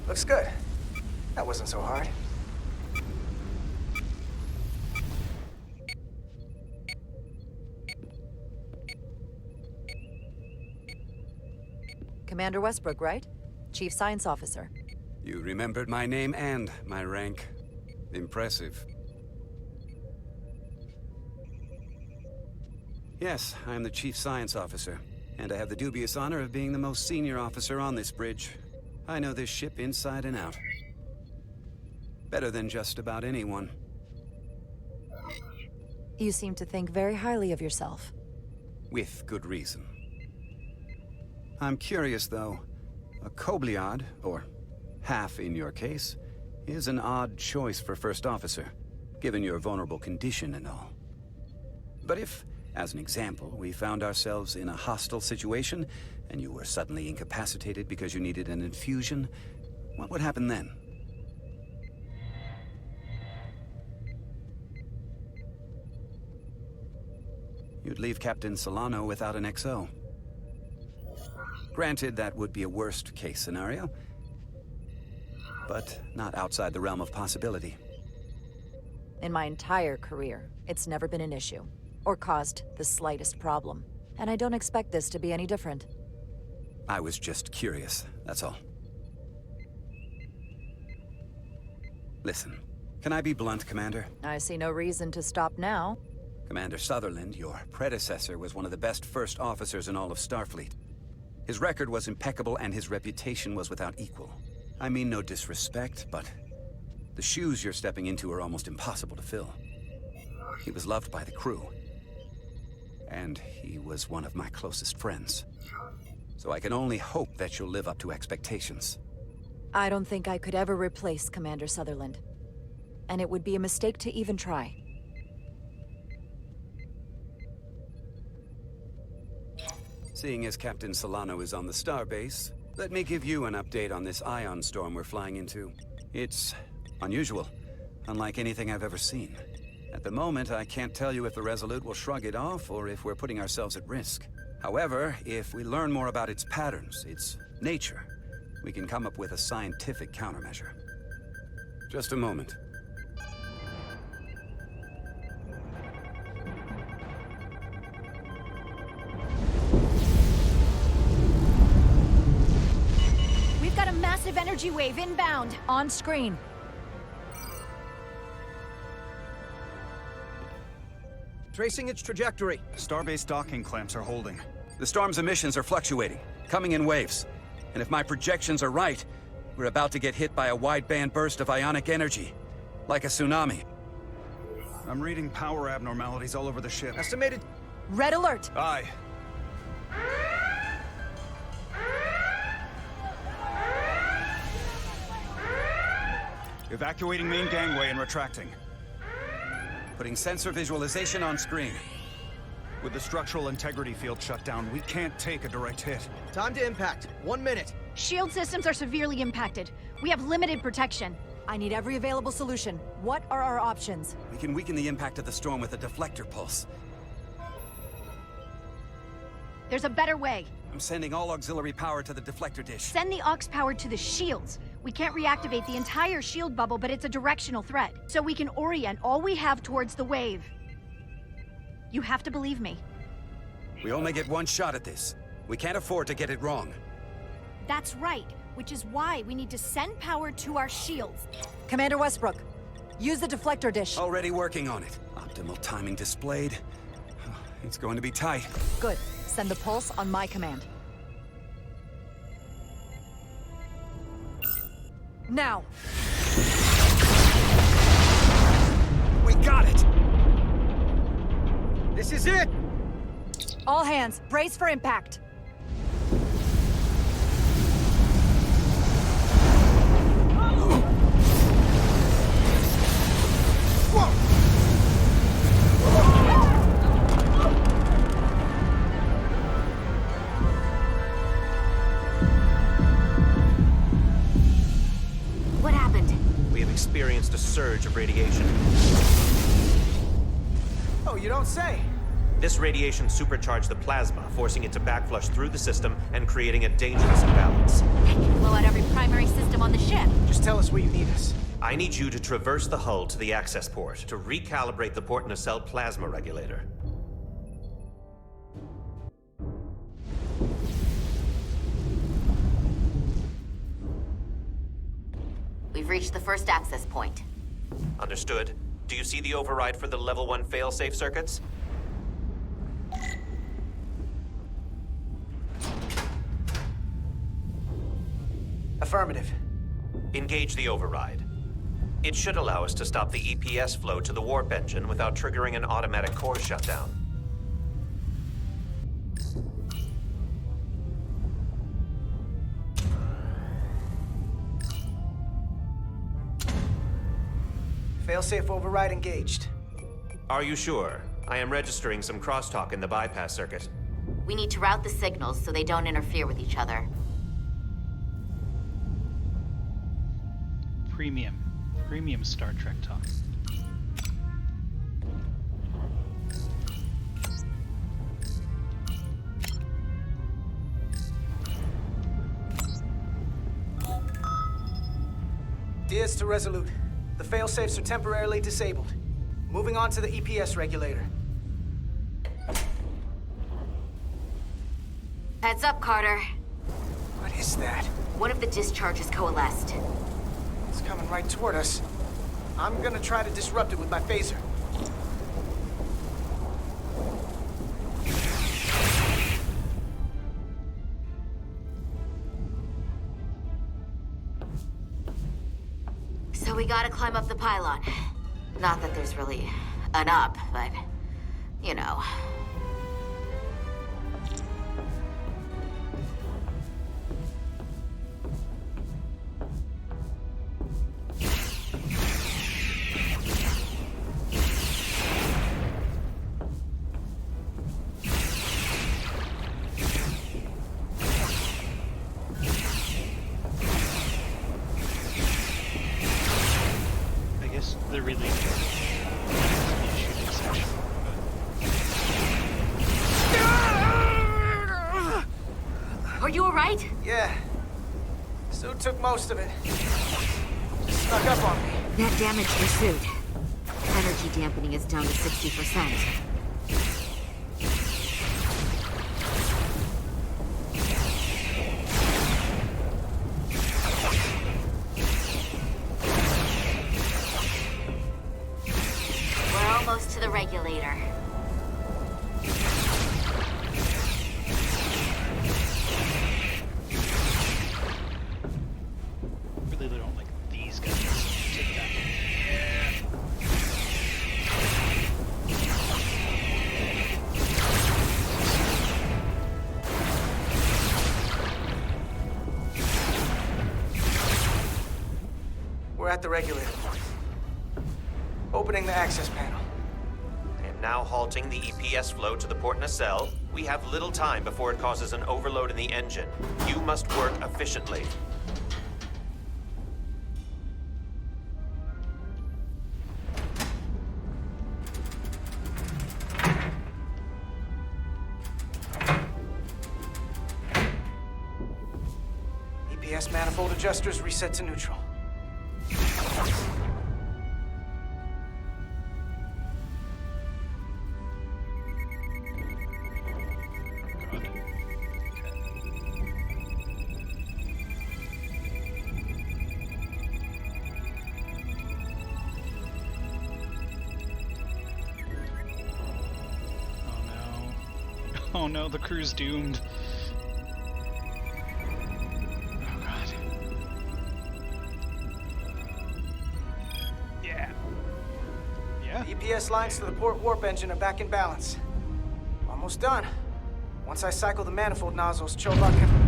[SPEAKER 9] Looks good. That wasn't so hard.
[SPEAKER 4] Commander Westbrook, right? Chief Science Officer.
[SPEAKER 14] You remembered my name and my rank. Impressive. Yes, I am the Chief Science Officer, and I have the dubious honor of being the most senior officer on this bridge. I know this ship inside and out. Better than just about anyone.
[SPEAKER 4] You seem to think very highly of yourself.
[SPEAKER 14] With good reason. I'm curious, though. A Kobliad, or half in your case, is an odd choice for first officer, given your vulnerable condition and all. But if, as an example, we found ourselves in a hostile situation, and you were suddenly incapacitated because you needed an infusion, what would happen then? You'd leave Captain Solano without an XO. Granted, that would be a worst-case scenario, but not outside the realm of possibility.
[SPEAKER 4] In my entire career, it's never been an issue, or caused the slightest problem. And I don't expect this to be any different.
[SPEAKER 14] I was just curious, that's all. Listen, can I be blunt, Commander?
[SPEAKER 4] I see no reason to stop now.
[SPEAKER 14] Commander Sutherland, your predecessor, was one of the best first officers in all of Starfleet. His record was impeccable and his reputation was without equal. I mean no disrespect, but the shoes you're stepping into are almost impossible to fill. He was loved by the crew. And he was one of my closest friends. So I can only hope that you'll live up to expectations.
[SPEAKER 4] I don't think I could ever replace Commander Sutherland. And it would be a mistake to even try.
[SPEAKER 14] Seeing as Captain Solano is on the starbase, let me give you an update on this ion storm we're flying into. It's unusual, unlike anything I've ever seen. At the moment, I can't tell you if the Resolute will shrug it off or if we're putting ourselves at risk. However, if we learn more about its patterns, its nature, we can come up with a scientific countermeasure. Just a moment.
[SPEAKER 12] We've got a massive energy wave inbound.
[SPEAKER 4] On screen.
[SPEAKER 15] Tracing its trajectory.
[SPEAKER 8] Starbase docking clamps are holding.
[SPEAKER 14] The storm's emissions are fluctuating, coming in waves. And if my projections are right, we're about to get hit by a wideband burst of ionic energy. Like a tsunami.
[SPEAKER 8] I'm reading power abnormalities all over the ship.
[SPEAKER 15] Estimated.
[SPEAKER 4] Red alert!
[SPEAKER 8] Aye. Evacuating main gangway and retracting.
[SPEAKER 14] Putting sensor visualization on screen.
[SPEAKER 8] With the structural integrity field shut down, we can't take a direct hit.
[SPEAKER 15] Time to impact. 1 minute.
[SPEAKER 12] Shield systems are severely impacted. We have limited protection.
[SPEAKER 4] I need every available solution. What are our options?
[SPEAKER 14] We can weaken the impact of the storm with a deflector pulse.
[SPEAKER 12] There's a better way.
[SPEAKER 14] I'm sending all auxiliary power to the deflector dish.
[SPEAKER 12] Send the aux power to the shields. We can't reactivate the entire shield bubble, but it's a directional threat. So we can orient all we have towards the wave. You have to believe me.
[SPEAKER 14] We only get one shot at this. We can't afford to get it wrong.
[SPEAKER 12] That's right, which is why we need to send power to our shields.
[SPEAKER 4] Commander Westbrook, use the deflector dish.
[SPEAKER 14] Already working on it. Optimal timing displayed. It's going to be tight.
[SPEAKER 4] Good. Send the pulse on my command. Now!
[SPEAKER 14] We got it!
[SPEAKER 15] This is it!
[SPEAKER 4] All hands, brace for impact.
[SPEAKER 10] What happened?
[SPEAKER 5] We have experienced a surge of radiation.
[SPEAKER 9] Oh, you don't say.
[SPEAKER 5] This radiation supercharged the plasma, forcing it to backflush through the system and creating a dangerous imbalance.
[SPEAKER 12] That can blow out every primary system on the ship.
[SPEAKER 9] Just tell us where you need us.
[SPEAKER 5] I need you to traverse the hull to the access port to recalibrate the port nacelle plasma regulator.
[SPEAKER 10] We've reached the first access point.
[SPEAKER 5] Understood. Do you see the override for the level 1 failsafe circuits?
[SPEAKER 9] Affirmative.
[SPEAKER 5] Engage the override. It should allow us to stop the EPS flow to the warp engine without triggering an automatic core shutdown.
[SPEAKER 9] Failsafe override engaged.
[SPEAKER 5] Are you sure? I am registering some crosstalk in the bypass circuit.
[SPEAKER 10] We need to route the signals so they don't interfere with each other.
[SPEAKER 1] Premium Star Trek talk.
[SPEAKER 9] Diaz to Resolute. The failsafes are temporarily disabled. Moving on to the EPS regulator.
[SPEAKER 10] Heads up, Carter.
[SPEAKER 9] What is that?
[SPEAKER 10] One of the discharges coalesced.
[SPEAKER 9] It's coming right toward us. I'm gonna try to disrupt it with my phaser.
[SPEAKER 10] So we gotta climb up the pylon. Not that there's really an up, but, you know.
[SPEAKER 1] They're really be a shooting section.
[SPEAKER 10] Are you alright?
[SPEAKER 9] Yeah. Suit took most of it. Just snuck up on me.
[SPEAKER 10] That damaged your suit. Energy dampening is down to 60%. To the regulator.
[SPEAKER 1] Really don't like these guys. Take that.
[SPEAKER 9] We're at the regulator. Opening the access panel.
[SPEAKER 5] Now halting the EPS flow to the port nacelle. We have little time before it causes an overload in the engine. You must work efficiently.
[SPEAKER 9] EPS manifold adjusters reset to neutral.
[SPEAKER 1] Oh no, the crew's doomed. Oh god. Yeah. Yeah?
[SPEAKER 9] The EPS lines to the port warp engine are back in balance. Almost done. Once I cycle the manifold nozzles, Chovok can...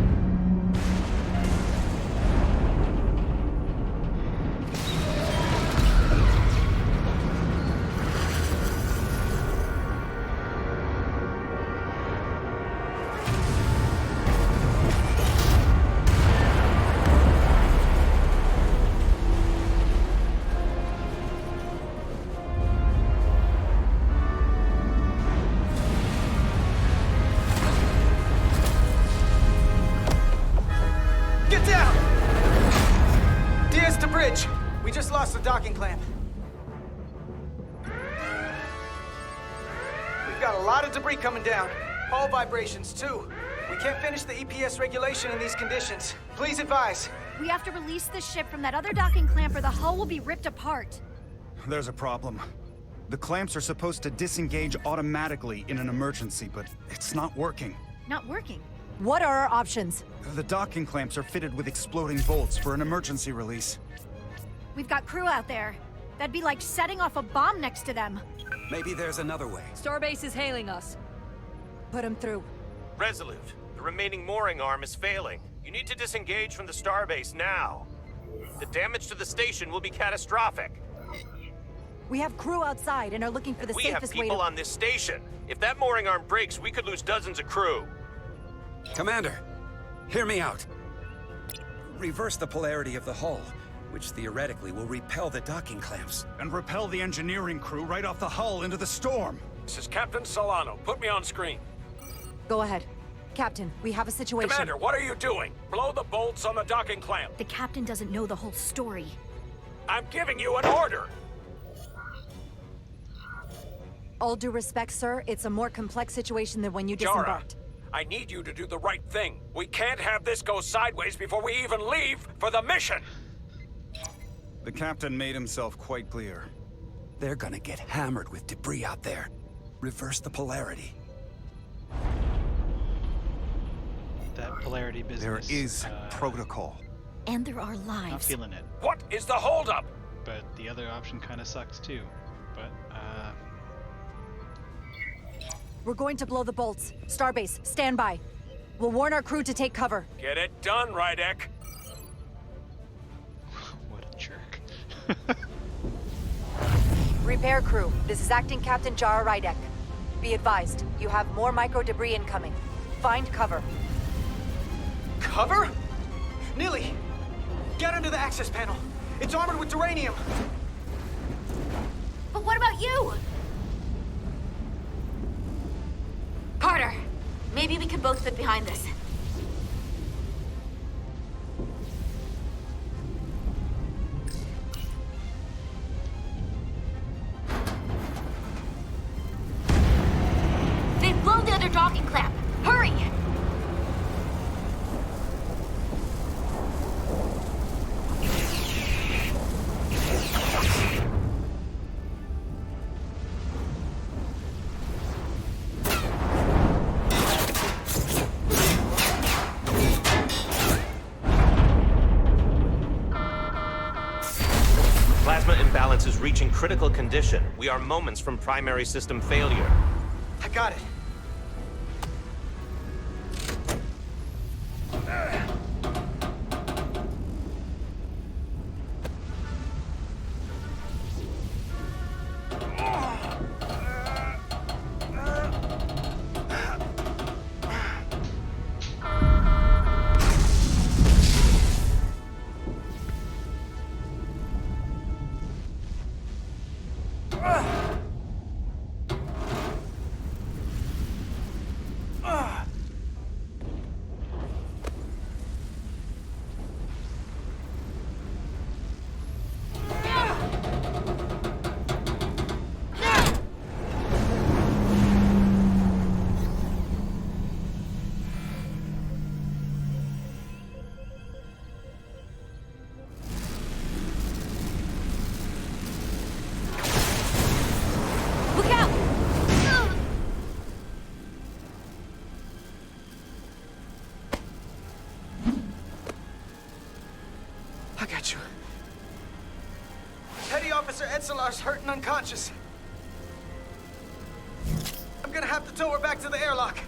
[SPEAKER 9] We just lost the docking clamp. We've got a lot of debris coming down. Hull vibrations, too. We can't finish the EPS regulation in these conditions. Please advise.
[SPEAKER 12] We have to release this ship from that other docking clamp or the hull will be ripped apart.
[SPEAKER 8] There's a problem. The clamps are supposed to disengage automatically in an emergency, but it's not working.
[SPEAKER 12] Not working?
[SPEAKER 4] What are our options?
[SPEAKER 8] The docking clamps are fitted with exploding bolts for an emergency release.
[SPEAKER 12] We've got crew out there. That'd be like setting off a bomb next to them.
[SPEAKER 14] Maybe there's another way.
[SPEAKER 11] Starbase is hailing us.
[SPEAKER 4] Put him through.
[SPEAKER 5] Resolute, the remaining mooring arm is failing. You need to disengage from the starbase now. The damage to the station will be catastrophic.
[SPEAKER 4] We have crew outside and are looking for the
[SPEAKER 5] We have
[SPEAKER 4] safest way
[SPEAKER 5] people
[SPEAKER 4] to...
[SPEAKER 5] on this station. If that mooring arm breaks, we could lose dozens of crew.
[SPEAKER 14] Commander, hear me out. Reverse the polarity of the hull, which theoretically will repel the docking clamps.
[SPEAKER 8] And repel the engineering crew right off the hull into the storm.
[SPEAKER 16] This is Captain Solano. Put me on screen.
[SPEAKER 4] Go ahead. Captain, we have a situation.
[SPEAKER 16] Commander, what are you doing? Blow the bolts on the docking clamp.
[SPEAKER 12] The captain doesn't know the whole story.
[SPEAKER 16] I'm giving you an order.
[SPEAKER 4] All due respect, sir, it's a more complex situation than when you
[SPEAKER 16] Jara,
[SPEAKER 4] disembarked.
[SPEAKER 16] I need you to do the right thing. We can't have this go sideways before we even leave for the mission.
[SPEAKER 8] The captain made himself quite clear.
[SPEAKER 14] They're gonna get hammered with debris out there. Reverse the polarity.
[SPEAKER 1] That polarity business.
[SPEAKER 8] There is protocol.
[SPEAKER 12] And there are lives.
[SPEAKER 1] Not feeling it.
[SPEAKER 16] What is the holdup?
[SPEAKER 1] But the other option kind of sucks too. But,
[SPEAKER 4] We're going to blow the bolts. Starbase, stand by. We'll warn our crew to take cover.
[SPEAKER 16] Get it done, Rydek.
[SPEAKER 1] what a jerk.
[SPEAKER 4] Repair crew, this is Acting Captain Jara Rydek. Be advised, you have more micro-debris incoming. Find cover.
[SPEAKER 9] Cover? Nilly, get under the access panel. It's armored with duranium.
[SPEAKER 10] But what about you? Carter, maybe we could both fit behind this. They've blown the other docking clamp. Hurry!
[SPEAKER 5] Plasma imbalance is reaching critical condition. We are moments from primary system failure.
[SPEAKER 9] I got it.
[SPEAKER 10] Look out!
[SPEAKER 9] I got you. Petty Officer Edselar's hurt and unconscious. I'm gonna have to tow her back to the airlock.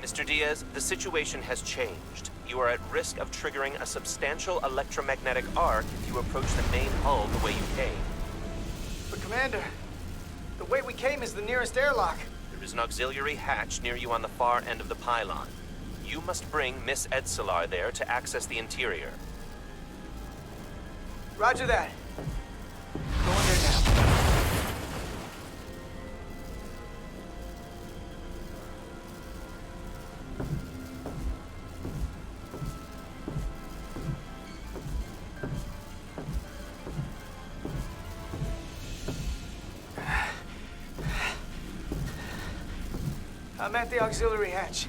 [SPEAKER 5] Mr. Diaz, the situation has changed. You are at risk of triggering a substantial electromagnetic arc if you approach the main hull the way you came.
[SPEAKER 9] But Commander, the way we came is the nearest airlock.
[SPEAKER 5] There is an auxiliary hatch near you on the far end of the pylon. You must bring Miss Edselar there to access the interior.
[SPEAKER 9] Roger that. Going there now. I'm at the auxiliary hatch.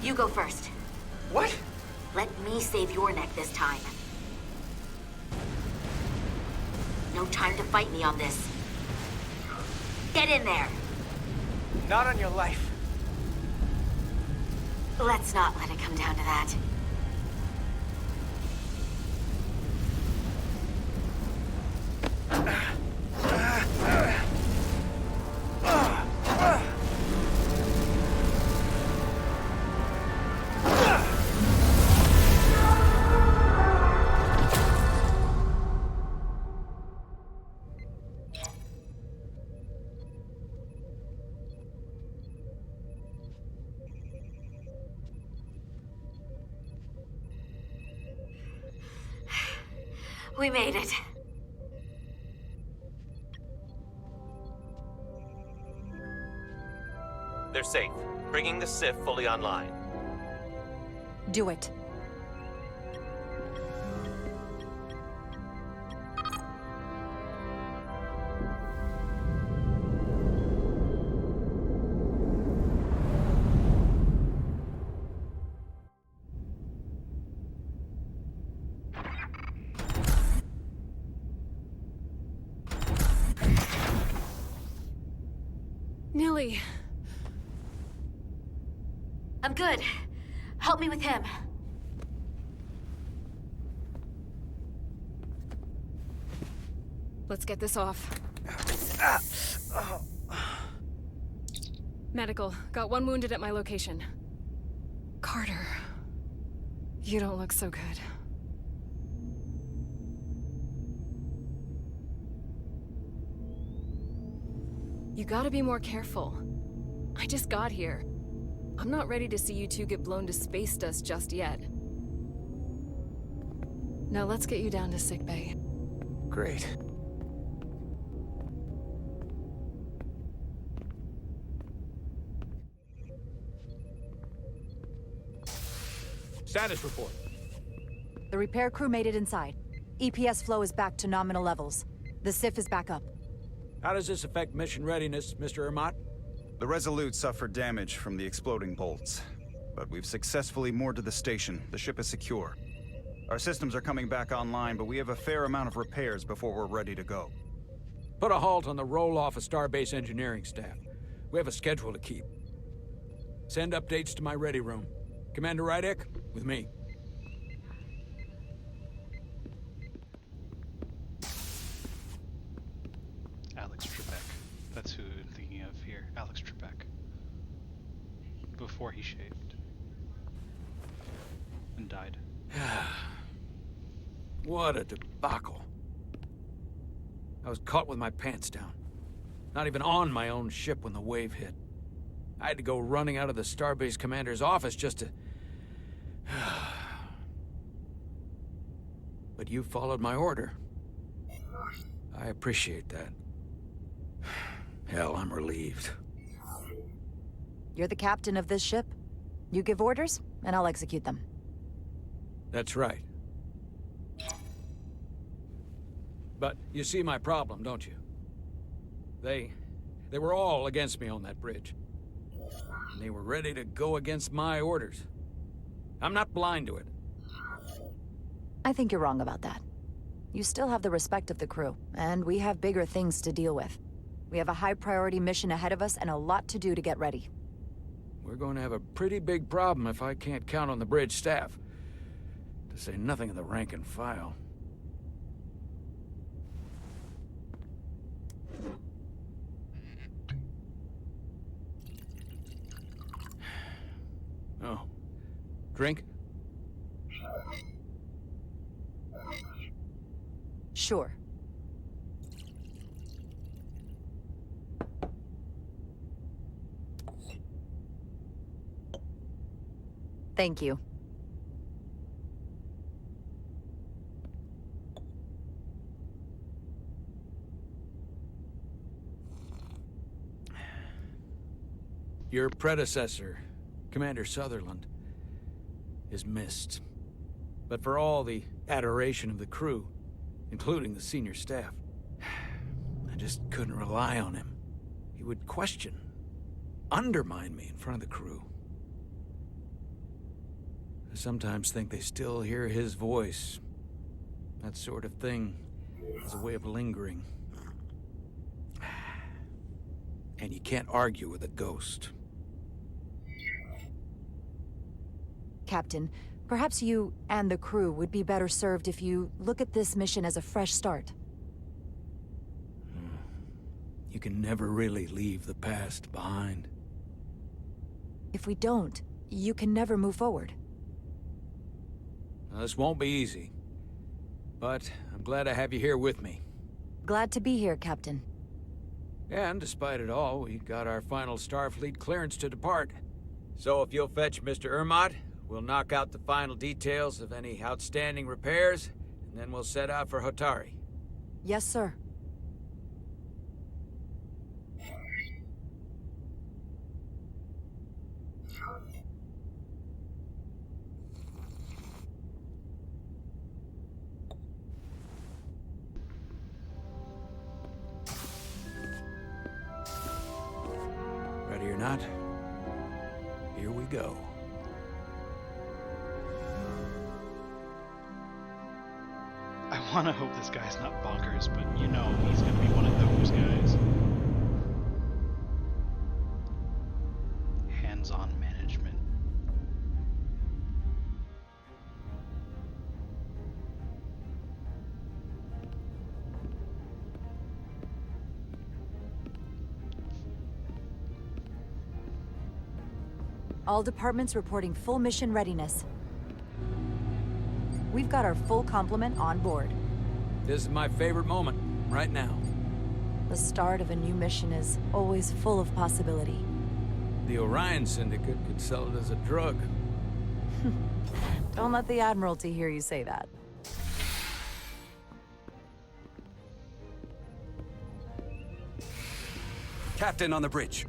[SPEAKER 10] You go first.
[SPEAKER 9] What?
[SPEAKER 10] me save your neck this time. No time to fight me on this. Get in there!
[SPEAKER 9] Not on your life.
[SPEAKER 10] Let's not let it come down to that. We made it.
[SPEAKER 5] They're safe. Bringing the SIF fully online.
[SPEAKER 4] Do it.
[SPEAKER 11] Nilly.
[SPEAKER 10] I'm good. Help me with him.
[SPEAKER 11] Let's get this off. Medical. Got one wounded at my location. Carter. You don't look so good. You gotta be more careful. I just got here. I'm not ready to see you two get blown to space dust just yet. Now let's get you down to sickbay.
[SPEAKER 9] Great.
[SPEAKER 16] Status report.
[SPEAKER 4] The repair crew made it inside. EPS flow is back to nominal levels. The SIF is back up.
[SPEAKER 16] How does this affect mission readiness, Mr. Ermont?
[SPEAKER 8] The Resolute suffered damage from the exploding bolts, but we've successfully moored to the station. The ship is secure. Our systems are coming back online, but we have a fair amount of repairs before we're ready to go.
[SPEAKER 16] Put a halt on the roll-off of Starbase engineering staff. We have a schedule to keep. Send updates to my ready room. Commander Rydek, with me.
[SPEAKER 1] Alex Trebek. That's who I'm thinking of here. Alex Trebek. Before he shaved. And died.
[SPEAKER 16] What a debacle. I was caught with my pants down. Not even on my own ship when the wave hit. I had to go running out of the Starbase commander's office just to... But you followed my order. I appreciate that. Hell, I'm relieved.
[SPEAKER 4] You're the captain of this ship. You give orders, and I'll execute them.
[SPEAKER 16] That's right. But you see my problem, don't you? They were all against me on that bridge. And they were ready to go against my orders. I'm not blind to it.
[SPEAKER 4] I think you're wrong about that. You still have the respect of the crew, and we have bigger things to deal with. We have a high-priority mission ahead of us and a lot to do to get ready.
[SPEAKER 16] We're going to have a pretty big problem if I can't count on the bridge staff. To say nothing of the rank and file. Oh. Drink?
[SPEAKER 4] Sure. Thank you.
[SPEAKER 16] Your predecessor, Commander Sutherland, is missed. But for all the adoration of the crew, including the senior staff, I just couldn't rely on him. He would question, undermine me in front of the crew. I sometimes think they still hear his voice. That sort of thing has a way of lingering. And you can't argue with a ghost.
[SPEAKER 4] Captain, perhaps you and the crew would be better served if you look at this mission as a fresh start.
[SPEAKER 16] You can never really leave the past behind.
[SPEAKER 4] If we don't, you can never move forward.
[SPEAKER 16] Now, this won't be easy, but I'm glad I have you here with me.
[SPEAKER 4] Glad to be here, Captain.
[SPEAKER 16] And despite it all, we got our final Starfleet clearance to depart. So if you'll fetch Mr. Ermot, we'll knock out the final details of any outstanding repairs, and then we'll set out for Hotari.
[SPEAKER 4] Yes, sir.
[SPEAKER 16] Ready or not, here we go.
[SPEAKER 1] I want to hope this guy's not bonkers, but you know he's going to be one of those guys. Hands-on management.
[SPEAKER 4] All departments reporting full mission readiness. We've got our full complement on board.
[SPEAKER 16] This is my favorite moment, right now.
[SPEAKER 4] The start of a new mission is always full of possibility.
[SPEAKER 16] The Orion Syndicate could sell it as a drug.
[SPEAKER 4] Don't let the Admiralty hear you say that.
[SPEAKER 14] Captain on the bridge.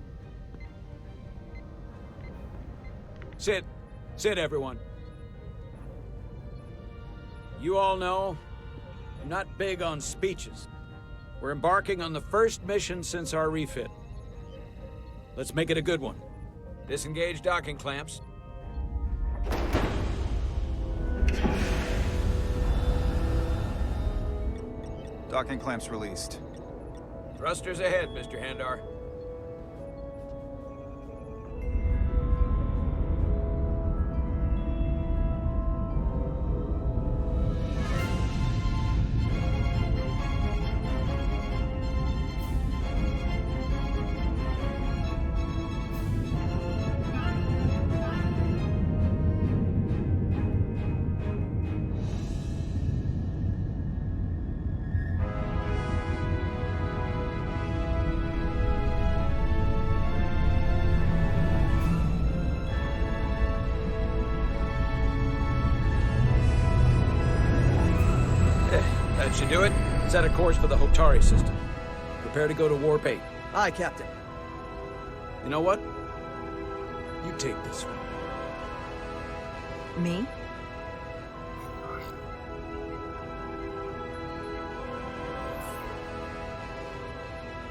[SPEAKER 16] Sit. Sit, everyone. You all know, I'm not big on speeches. We're embarking on the first mission since our refit. Let's make it a good one. Disengage docking clamps.
[SPEAKER 8] Docking clamps released.
[SPEAKER 16] Thrusters ahead, Mr. Handar. That should do it. Set a course for the Hotari system. Prepare to go to Warp 8.
[SPEAKER 15] Aye, Captain.
[SPEAKER 16] You know what? You take this one.
[SPEAKER 4] Me?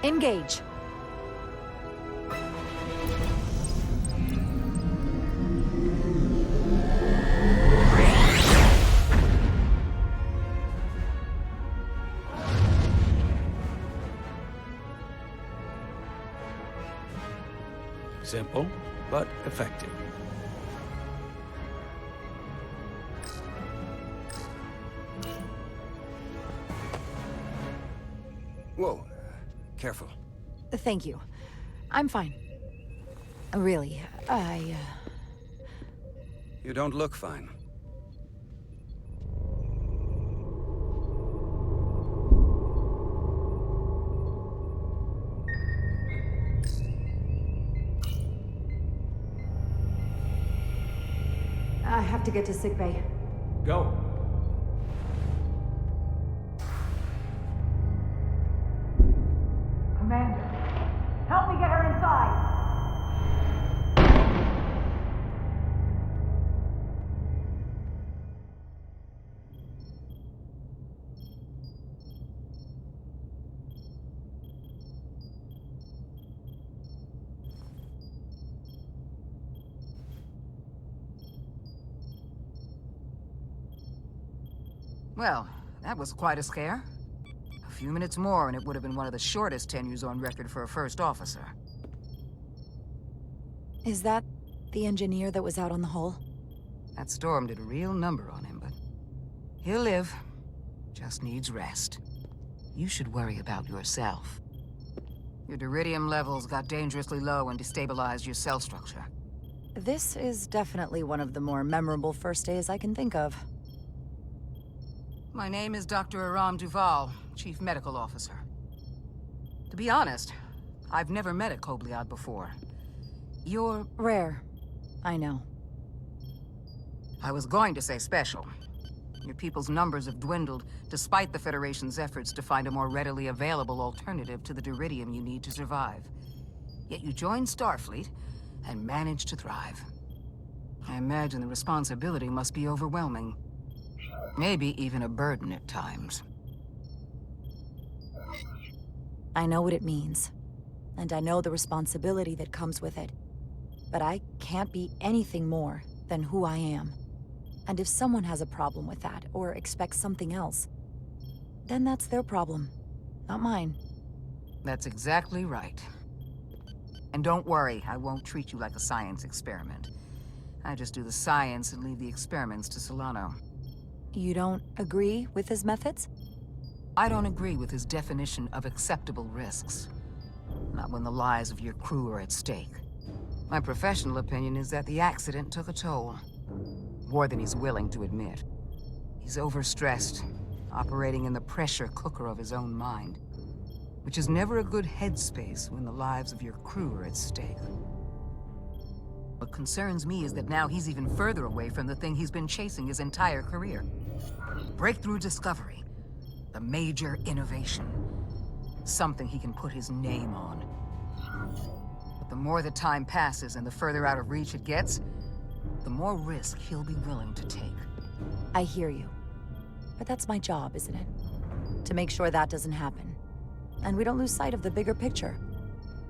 [SPEAKER 4] Engage.
[SPEAKER 16] Simple, but effective.
[SPEAKER 14] Whoa. Careful.
[SPEAKER 4] Thank you. I'm fine. Really,
[SPEAKER 14] You don't look fine.
[SPEAKER 4] I have to get to sickbay.
[SPEAKER 16] Go.
[SPEAKER 4] Commander, help me get her inside!
[SPEAKER 17] Well, that was quite a scare. A few minutes more and it would have been one of the shortest tenures on record for a first officer.
[SPEAKER 4] Is that the engineer that was out on the hull?
[SPEAKER 17] That storm did a real number on him, but he'll live. Just needs rest. You should worry about yourself. Your duridium levels got dangerously low and destabilized your cell structure.
[SPEAKER 4] This is definitely one of the more memorable first days I can think of.
[SPEAKER 17] My name is Dr. Aram Duval, Chief Medical Officer. To be honest, I've never met a Kobliad before. You're
[SPEAKER 4] rare. I know.
[SPEAKER 17] I was going to say special. Your people's numbers have dwindled, despite the Federation's efforts to find a more readily available alternative to the duridium you need to survive. Yet you joined Starfleet and managed to thrive. I imagine the responsibility must be overwhelming. Maybe even a burden at times.
[SPEAKER 4] I know what it means. And I know the responsibility that comes with it. But I can't be anything more than who I am. And if someone has a problem with that, or expects something else, then that's their problem, not mine.
[SPEAKER 17] That's exactly right. And don't worry, I won't treat you like a science experiment. I just do the science and leave the experiments to Solano.
[SPEAKER 4] You don't agree with his methods?
[SPEAKER 17] I don't agree with his definition of acceptable risks. Not when the lives of your crew are at stake. My professional opinion is that the accident took a toll. More than he's willing to admit. He's overstressed, operating in the pressure cooker of his own mind. Which is never a good headspace when the lives of your crew are at stake. What concerns me is that now he's even further away from the thing he's been chasing his entire career. Breakthrough discovery. The major innovation. Something he can put his name on. But the more the time passes and the further out of reach it gets, the more risk he'll be willing to take.
[SPEAKER 4] I hear you. But that's my job, isn't it? To make sure that doesn't happen. And we don't lose sight of the bigger picture.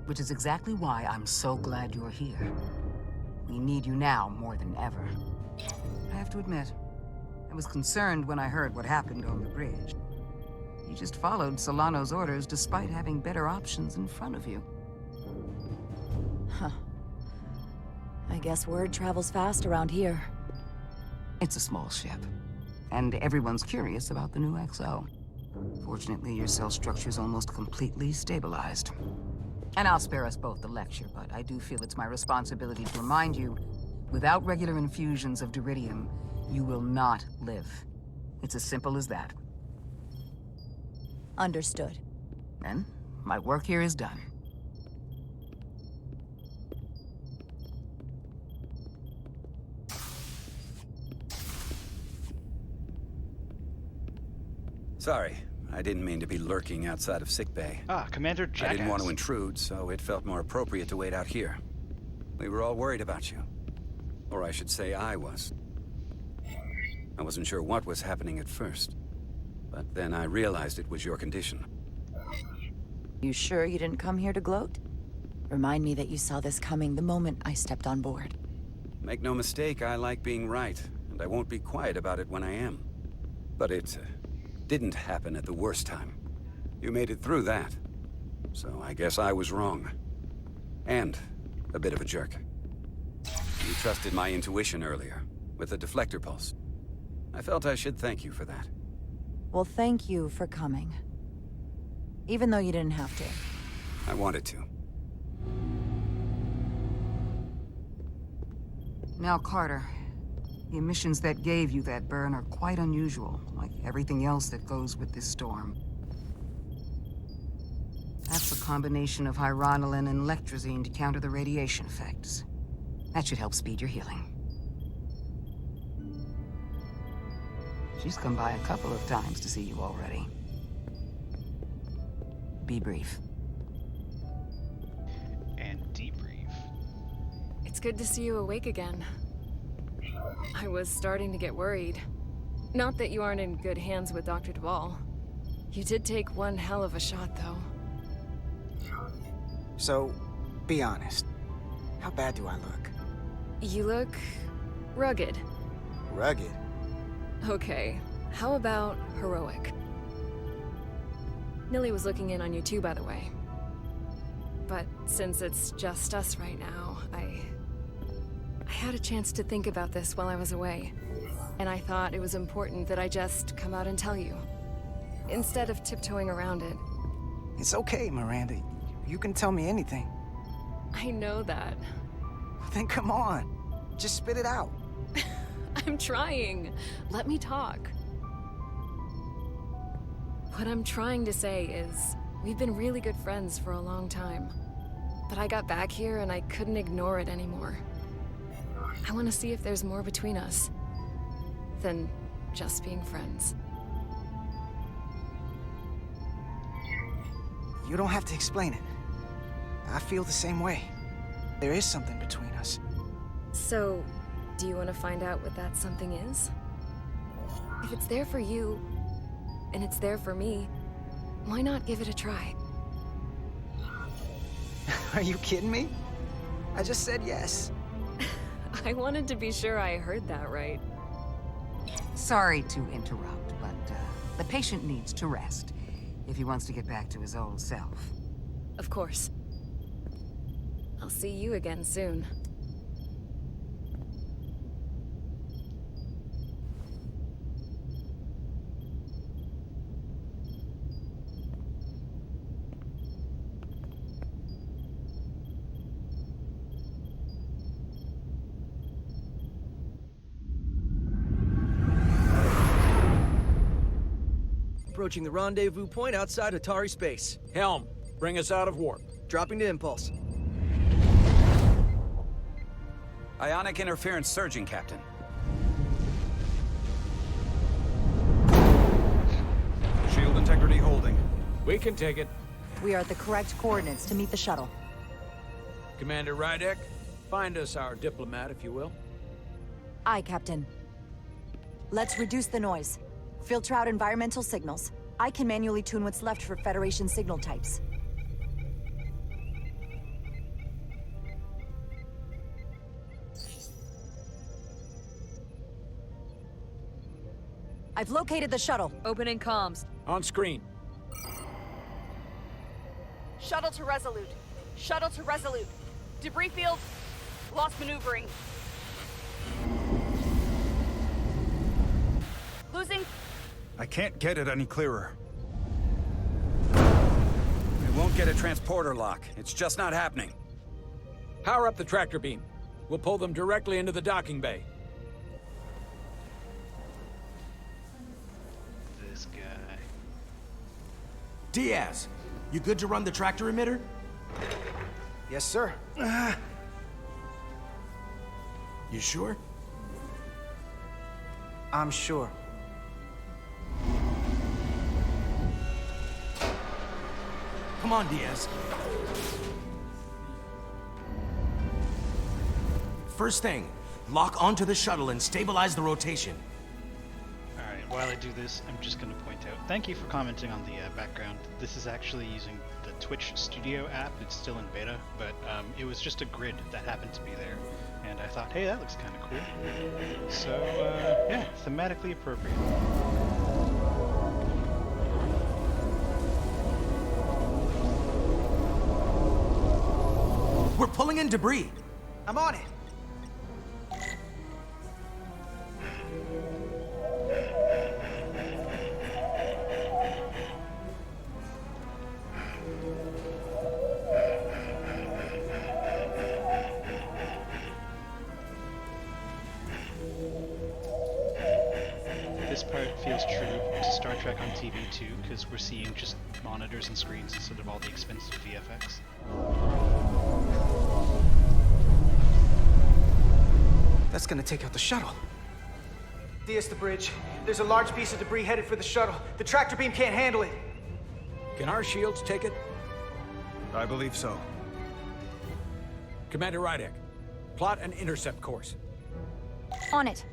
[SPEAKER 17] Which is exactly why I'm so glad you're here. We need you now more than ever. I have to admit, I was concerned when I heard what happened on the bridge. You just followed Solano's orders despite having better options in front of you.
[SPEAKER 4] Huh. I guess word travels fast around here.
[SPEAKER 17] It's a small ship, and everyone's curious about the new XO. Fortunately, your cell structure's almost completely stabilized. And I'll spare us both the lecture, but I do feel it's my responsibility to remind you, without regular infusions of duridium, you will not live. It's as simple as that.
[SPEAKER 4] Understood.
[SPEAKER 17] Then, my work here is done.
[SPEAKER 14] Sorry, I didn't mean to be lurking outside of sickbay.
[SPEAKER 1] Ah, Commander Jackass.
[SPEAKER 14] I didn't want to intrude, so it felt more appropriate to wait out here. We were all worried about you. Or I should say I was. I wasn't sure what was happening at first. But then I realized it was your condition.
[SPEAKER 4] You sure you didn't come here to gloat? Remind me that you saw this coming the moment I stepped on board.
[SPEAKER 14] Make no mistake, I like being right, and I won't be quiet about it when I am. But it didn't happen at the worst time. You made it through that. So I guess I was wrong. And a bit of a jerk. You trusted my intuition earlier, with the deflector pulse. I felt I should thank you for that.
[SPEAKER 4] Well, thank you for coming. Even though you didn't have to.
[SPEAKER 14] I wanted to.
[SPEAKER 17] Now, Carter, the emissions that gave you that burn are quite unusual, like everything else that goes with this storm. That's a combination of hyronolin and lectrazine to counter the radiation effects. That should help speed your healing. She's come by a couple of times to see you already. Be brief.
[SPEAKER 1] And debrief.
[SPEAKER 11] It's good to see you awake again. I was starting to get worried. Not that you aren't in good hands with Dr. Duval. You did take one hell of a shot, though.
[SPEAKER 9] So, be honest. How bad do I look?
[SPEAKER 11] You look... rugged.
[SPEAKER 9] Rugged?
[SPEAKER 11] Okay, How about heroic? Nilly was looking in on you too, by the way. But since it's just us right now, I had a chance to think about this while I was away. And I thought it was important that I just come out and tell you, instead of tiptoeing around it.
[SPEAKER 9] It's okay, Miranda. You can tell me anything.
[SPEAKER 11] I know that.
[SPEAKER 9] Then come on. Just spit it out.
[SPEAKER 11] I'm trying. Let me talk. What I'm trying to say is, we've been really good friends for a long time. But I got back here and I couldn't ignore it anymore. I want to see if there's more between us than just being friends.
[SPEAKER 9] You don't have to explain it. I feel the same way. There is something between us.
[SPEAKER 11] So, do you want to find out what that something is? If it's there for you, and it's there for me, why not give it a try?
[SPEAKER 9] Are you kidding me? I just said yes.
[SPEAKER 11] I wanted to be sure I heard that right.
[SPEAKER 17] Sorry to interrupt, but the patient needs to rest if he wants to get back to his old self.
[SPEAKER 11] Of course. I'll see you again soon.
[SPEAKER 15] Approaching the rendezvous point outside Atari space.
[SPEAKER 16] Helm, bring us out of warp.
[SPEAKER 15] Dropping to impulse.
[SPEAKER 14] Ionic interference surging, Captain. Shield integrity holding.
[SPEAKER 16] We can take it.
[SPEAKER 4] We are at the correct coordinates to meet the shuttle.
[SPEAKER 16] Commander Rydek, find us our diplomat, if you will.
[SPEAKER 4] Aye, Captain. Let's reduce the noise. Filter out environmental signals. I can manually tune what's left for Federation signal types. I've located the shuttle.
[SPEAKER 7] Opening comms.
[SPEAKER 16] On screen.
[SPEAKER 7] Shuttle to Resolute. Shuttle to Resolute. Debris field. Lost maneuvering. Losing.
[SPEAKER 8] I can't get it any clearer.
[SPEAKER 14] We won't get a transporter lock. It's just not happening.
[SPEAKER 16] Power up the tractor beam. We'll pull them directly into the docking bay.
[SPEAKER 1] This guy.
[SPEAKER 3] Diaz, you good to run the tractor emitter?
[SPEAKER 9] Yes, sir.
[SPEAKER 3] You sure?
[SPEAKER 9] I'm sure.
[SPEAKER 3] Come on, Diaz. First thing, lock onto the shuttle and stabilize the rotation.
[SPEAKER 1] Alright, while I do this, I'm just going to point out, thank you for commenting on the background. This is actually using the Twitch Studio app. It's still in beta, but it was just a grid that happened to be there. And I thought, hey, that looks kind of cool. So, yeah, thematically appropriate.
[SPEAKER 3] We're pulling in debris.
[SPEAKER 9] I'm on it.
[SPEAKER 1] This part feels true to Star Trek on TV too, because we're seeing just monitors and screens instead of all the expensive VFX.
[SPEAKER 9] That's gonna take out the shuttle. Diaz, the bridge. There's a large piece of debris headed for the shuttle. The tractor beam can't handle it.
[SPEAKER 16] Can our shields take it?
[SPEAKER 8] I believe so.
[SPEAKER 16] Commander Rydek, plot an intercept course.
[SPEAKER 4] On it.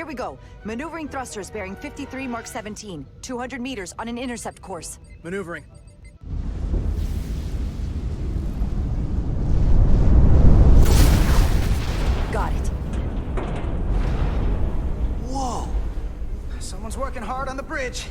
[SPEAKER 4] Here we go. Maneuvering thrusters bearing 53 Mark 17. 200 meters on an intercept course.
[SPEAKER 15] Maneuvering.
[SPEAKER 4] Got it.
[SPEAKER 9] Whoa! Someone's working hard on the bridge.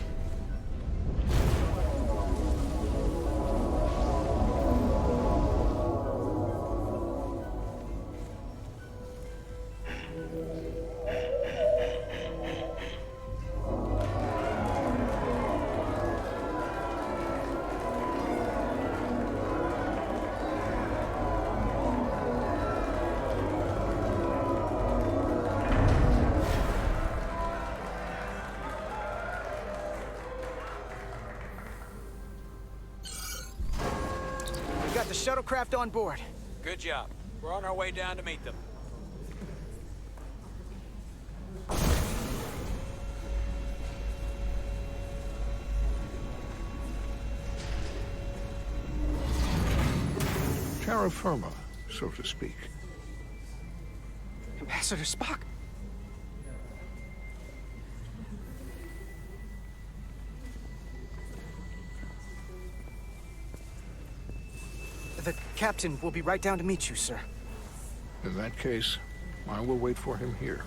[SPEAKER 9] We got the shuttlecraft on board.
[SPEAKER 2] Good job. We're on our way down to meet them.
[SPEAKER 18] Terra firma, so to speak.
[SPEAKER 9] Ambassador Spock. The captain will be right down to meet you, sir.
[SPEAKER 18] In that case, I will wait for him here.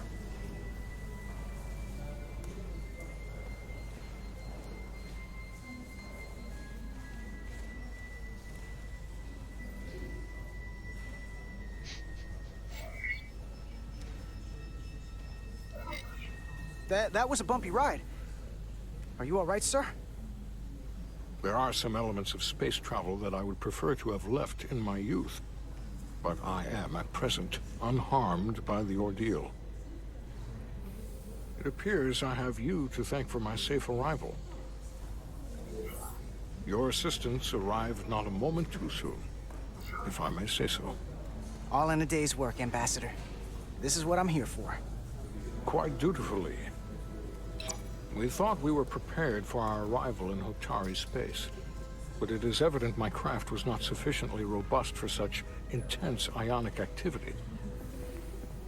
[SPEAKER 9] That was a bumpy ride. Are you all right, sir?
[SPEAKER 18] There are some elements of space travel that I would prefer to have left in my youth. But I am, at present, unharmed by the ordeal. It appears I have you to thank for my safe arrival. Your assistance arrived not a moment too soon, if I may say so.
[SPEAKER 9] All in a day's work, Ambassador. This is what I'm here for.
[SPEAKER 18] Quite dutifully. We thought we were prepared for our arrival in Hotari space, but it is evident my craft was not sufficiently robust for such intense ionic activity.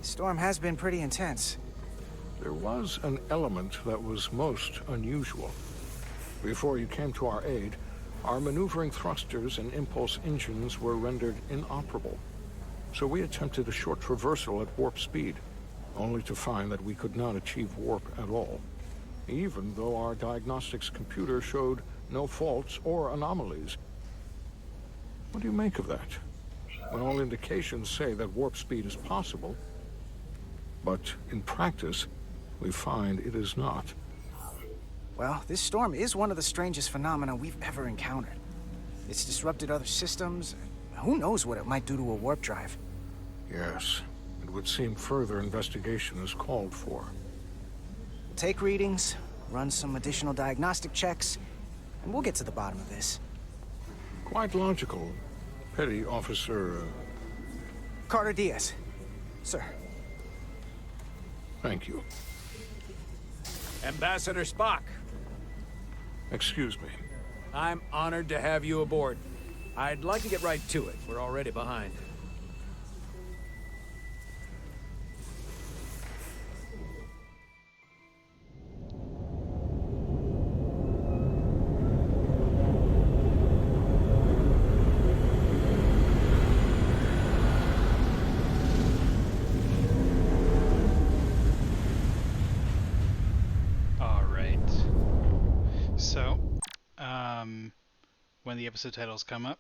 [SPEAKER 9] The storm has been pretty intense.
[SPEAKER 18] There was an element that was most unusual. Before you came to our aid, our maneuvering thrusters and impulse engines were rendered inoperable. So we attempted a short traversal at warp speed, only to find that we could not achieve warp at all, even though our diagnostics computer showed no faults or anomalies. What do you make of that? When all indications say that warp speed is possible, but in practice, we find it is not.
[SPEAKER 9] Well, this storm is one of the strangest phenomena we've ever encountered. It's disrupted other systems. Who knows what it might do to a warp drive?
[SPEAKER 18] Yes, it would seem further investigation is called for.
[SPEAKER 9] Take readings, run some additional diagnostic checks, and we'll get to the bottom of this.
[SPEAKER 18] Quite logical. Petty Officer...
[SPEAKER 9] Carter Diaz. Sir.
[SPEAKER 18] Thank you.
[SPEAKER 2] Ambassador Spock.
[SPEAKER 18] Excuse me.
[SPEAKER 16] I'm honored to have you aboard. I'd like to get right to it. We're already behind.
[SPEAKER 1] When the episode titles come up,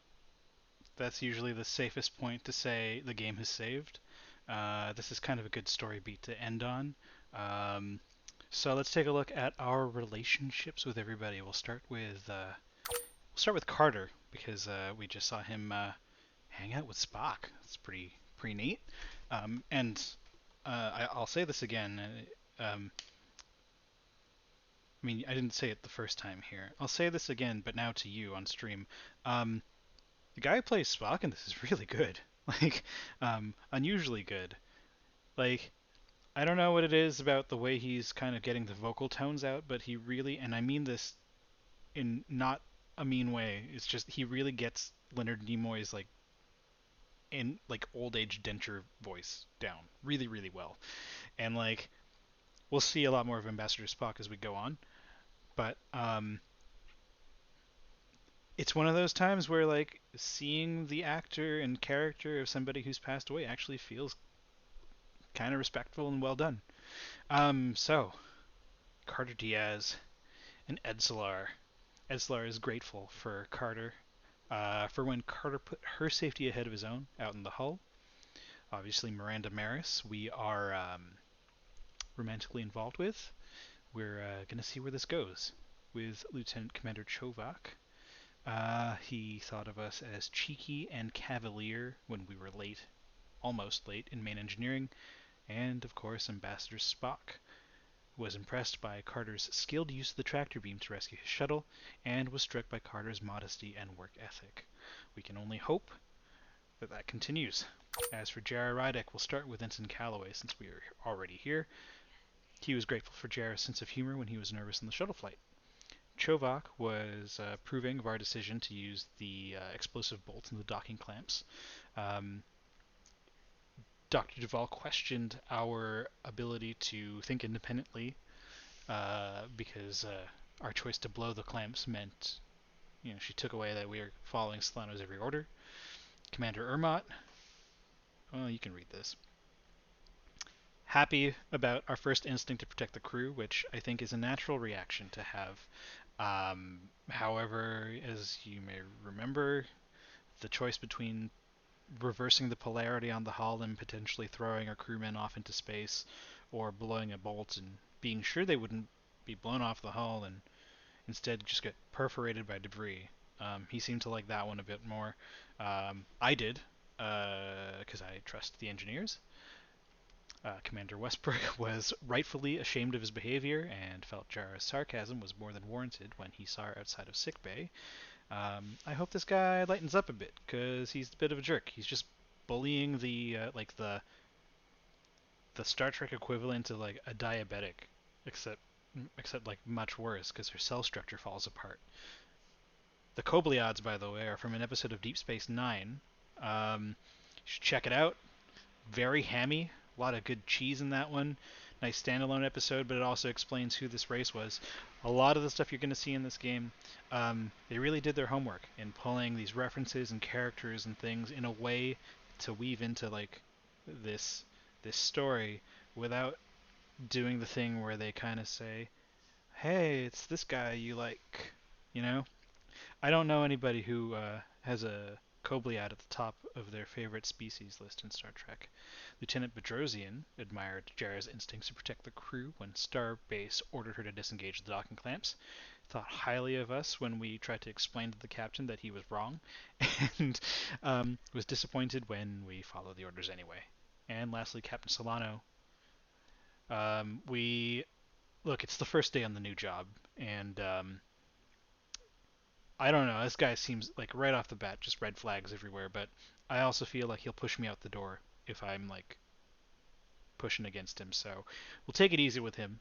[SPEAKER 1] that's usually the safest point to say the game has saved. This is kind of a good story beat to end on. So let's take a look at our relationships with everybody. We'll start with Carter, because we just saw him hang out with Spock. It's pretty neat. I'll say this again. I mean, I didn't say it the first time here. I'll say this again, but now to you on stream. The guy who plays Spock in this is really good. Like, unusually good. Like, I don't know what it is about the way he's kind of getting the vocal tones out, but he really, and I mean this in not a mean way, it's just he really gets Leonard Nimoy's like old age denture voice down really, really well. And like, we'll see a lot more of Ambassador Spock as we go on. But it's one of those times where like seeing the actor and character of somebody who's passed away actually feels kind of respectful and well done. So Carter Diaz and Edslar. Edslar is grateful for Carter, for when Carter put her safety ahead of his own out in the hull. Obviously, Miranda Maris, we are romantically involved with. We're going to see where this goes with Lieutenant Commander Chovak. He thought of us as cheeky and cavalier when we were late, almost late, in main engineering, and of course Ambassador Spock was impressed by Carter's skilled use of the tractor beam to rescue his shuttle, and was struck by Carter's modesty and work ethic. We can only hope that that continues. As for Jarrah Rydek, we'll start with Ensign Calloway since we are already here. He was grateful for Jarrah's sense of humor when he was nervous in the shuttle flight. Chovak was approving of our decision to use the explosive bolts and the docking clamps. Dr. Duvall questioned our ability to think independently because our choice to blow the clamps meant, she took away that we were following Solano's every order. Commander Ermot, well, you can read this. Happy about our first instinct to protect the crew, which I think is a natural reaction to have. However, as you may remember, the choice between reversing the polarity on the hull and potentially throwing our crewmen off into space, or blowing a bolt and being sure they wouldn't be blown off the hull and instead just get perforated by debris. He seemed to like that one a bit more. I did, because I trust the engineers. Commander Westbrook was rightfully ashamed of his behavior and felt Jarrah's sarcasm was more than warranted when he saw her outside of sickbay. I hope this guy lightens up a bit, because he's a bit of a jerk. He's just bullying the Star Trek equivalent of like a diabetic, except like much worse, because her cell structure falls apart. The Kobliads, by the way, are from an episode of Deep Space Nine. You should check it out. Very hammy. A lot of good cheese in that one. Nice standalone episode, but it also explains who this race was. A lot of the stuff you're going to see in this game, they really did their homework in pulling these references and characters and things in a way to weave into like this story without doing the thing where they kind of say, "Hey, it's this guy you like," you know? I don't know anybody who has a Kobliad at the top of their favorite species list in Star Trek. Lieutenant Bedrosian admired Jarrah's instincts to protect the crew when Starbase ordered her to disengage the docking clamps. Thought highly of us when we tried to explain to the captain that he was wrong, and was disappointed when we followed the orders anyway. And lastly, Captain Solano. It's the first day on the new job, and I don't know. This guy seems like right off the bat just red flags everywhere, but I also feel like he'll push me out the door if I'm like pushing against him. So we'll take it easy with him.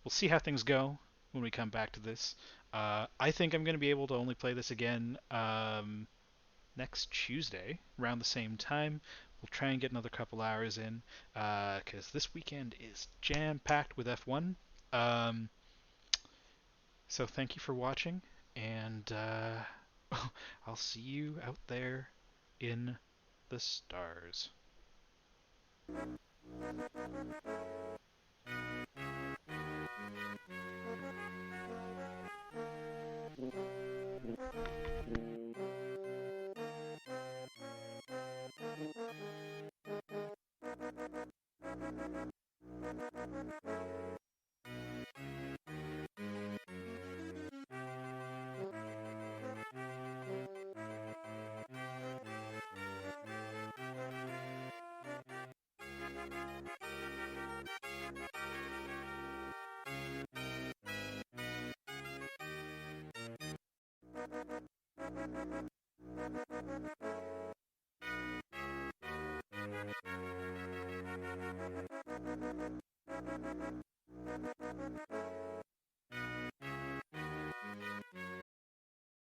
[SPEAKER 1] We'll see how things go when we come back to this. I think I'm going to be able to only play this again next Tuesday around the same time. We'll try and get another couple hours in because this weekend is jam-packed with F1. So thank you for watching, and I'll see you out there in the stars.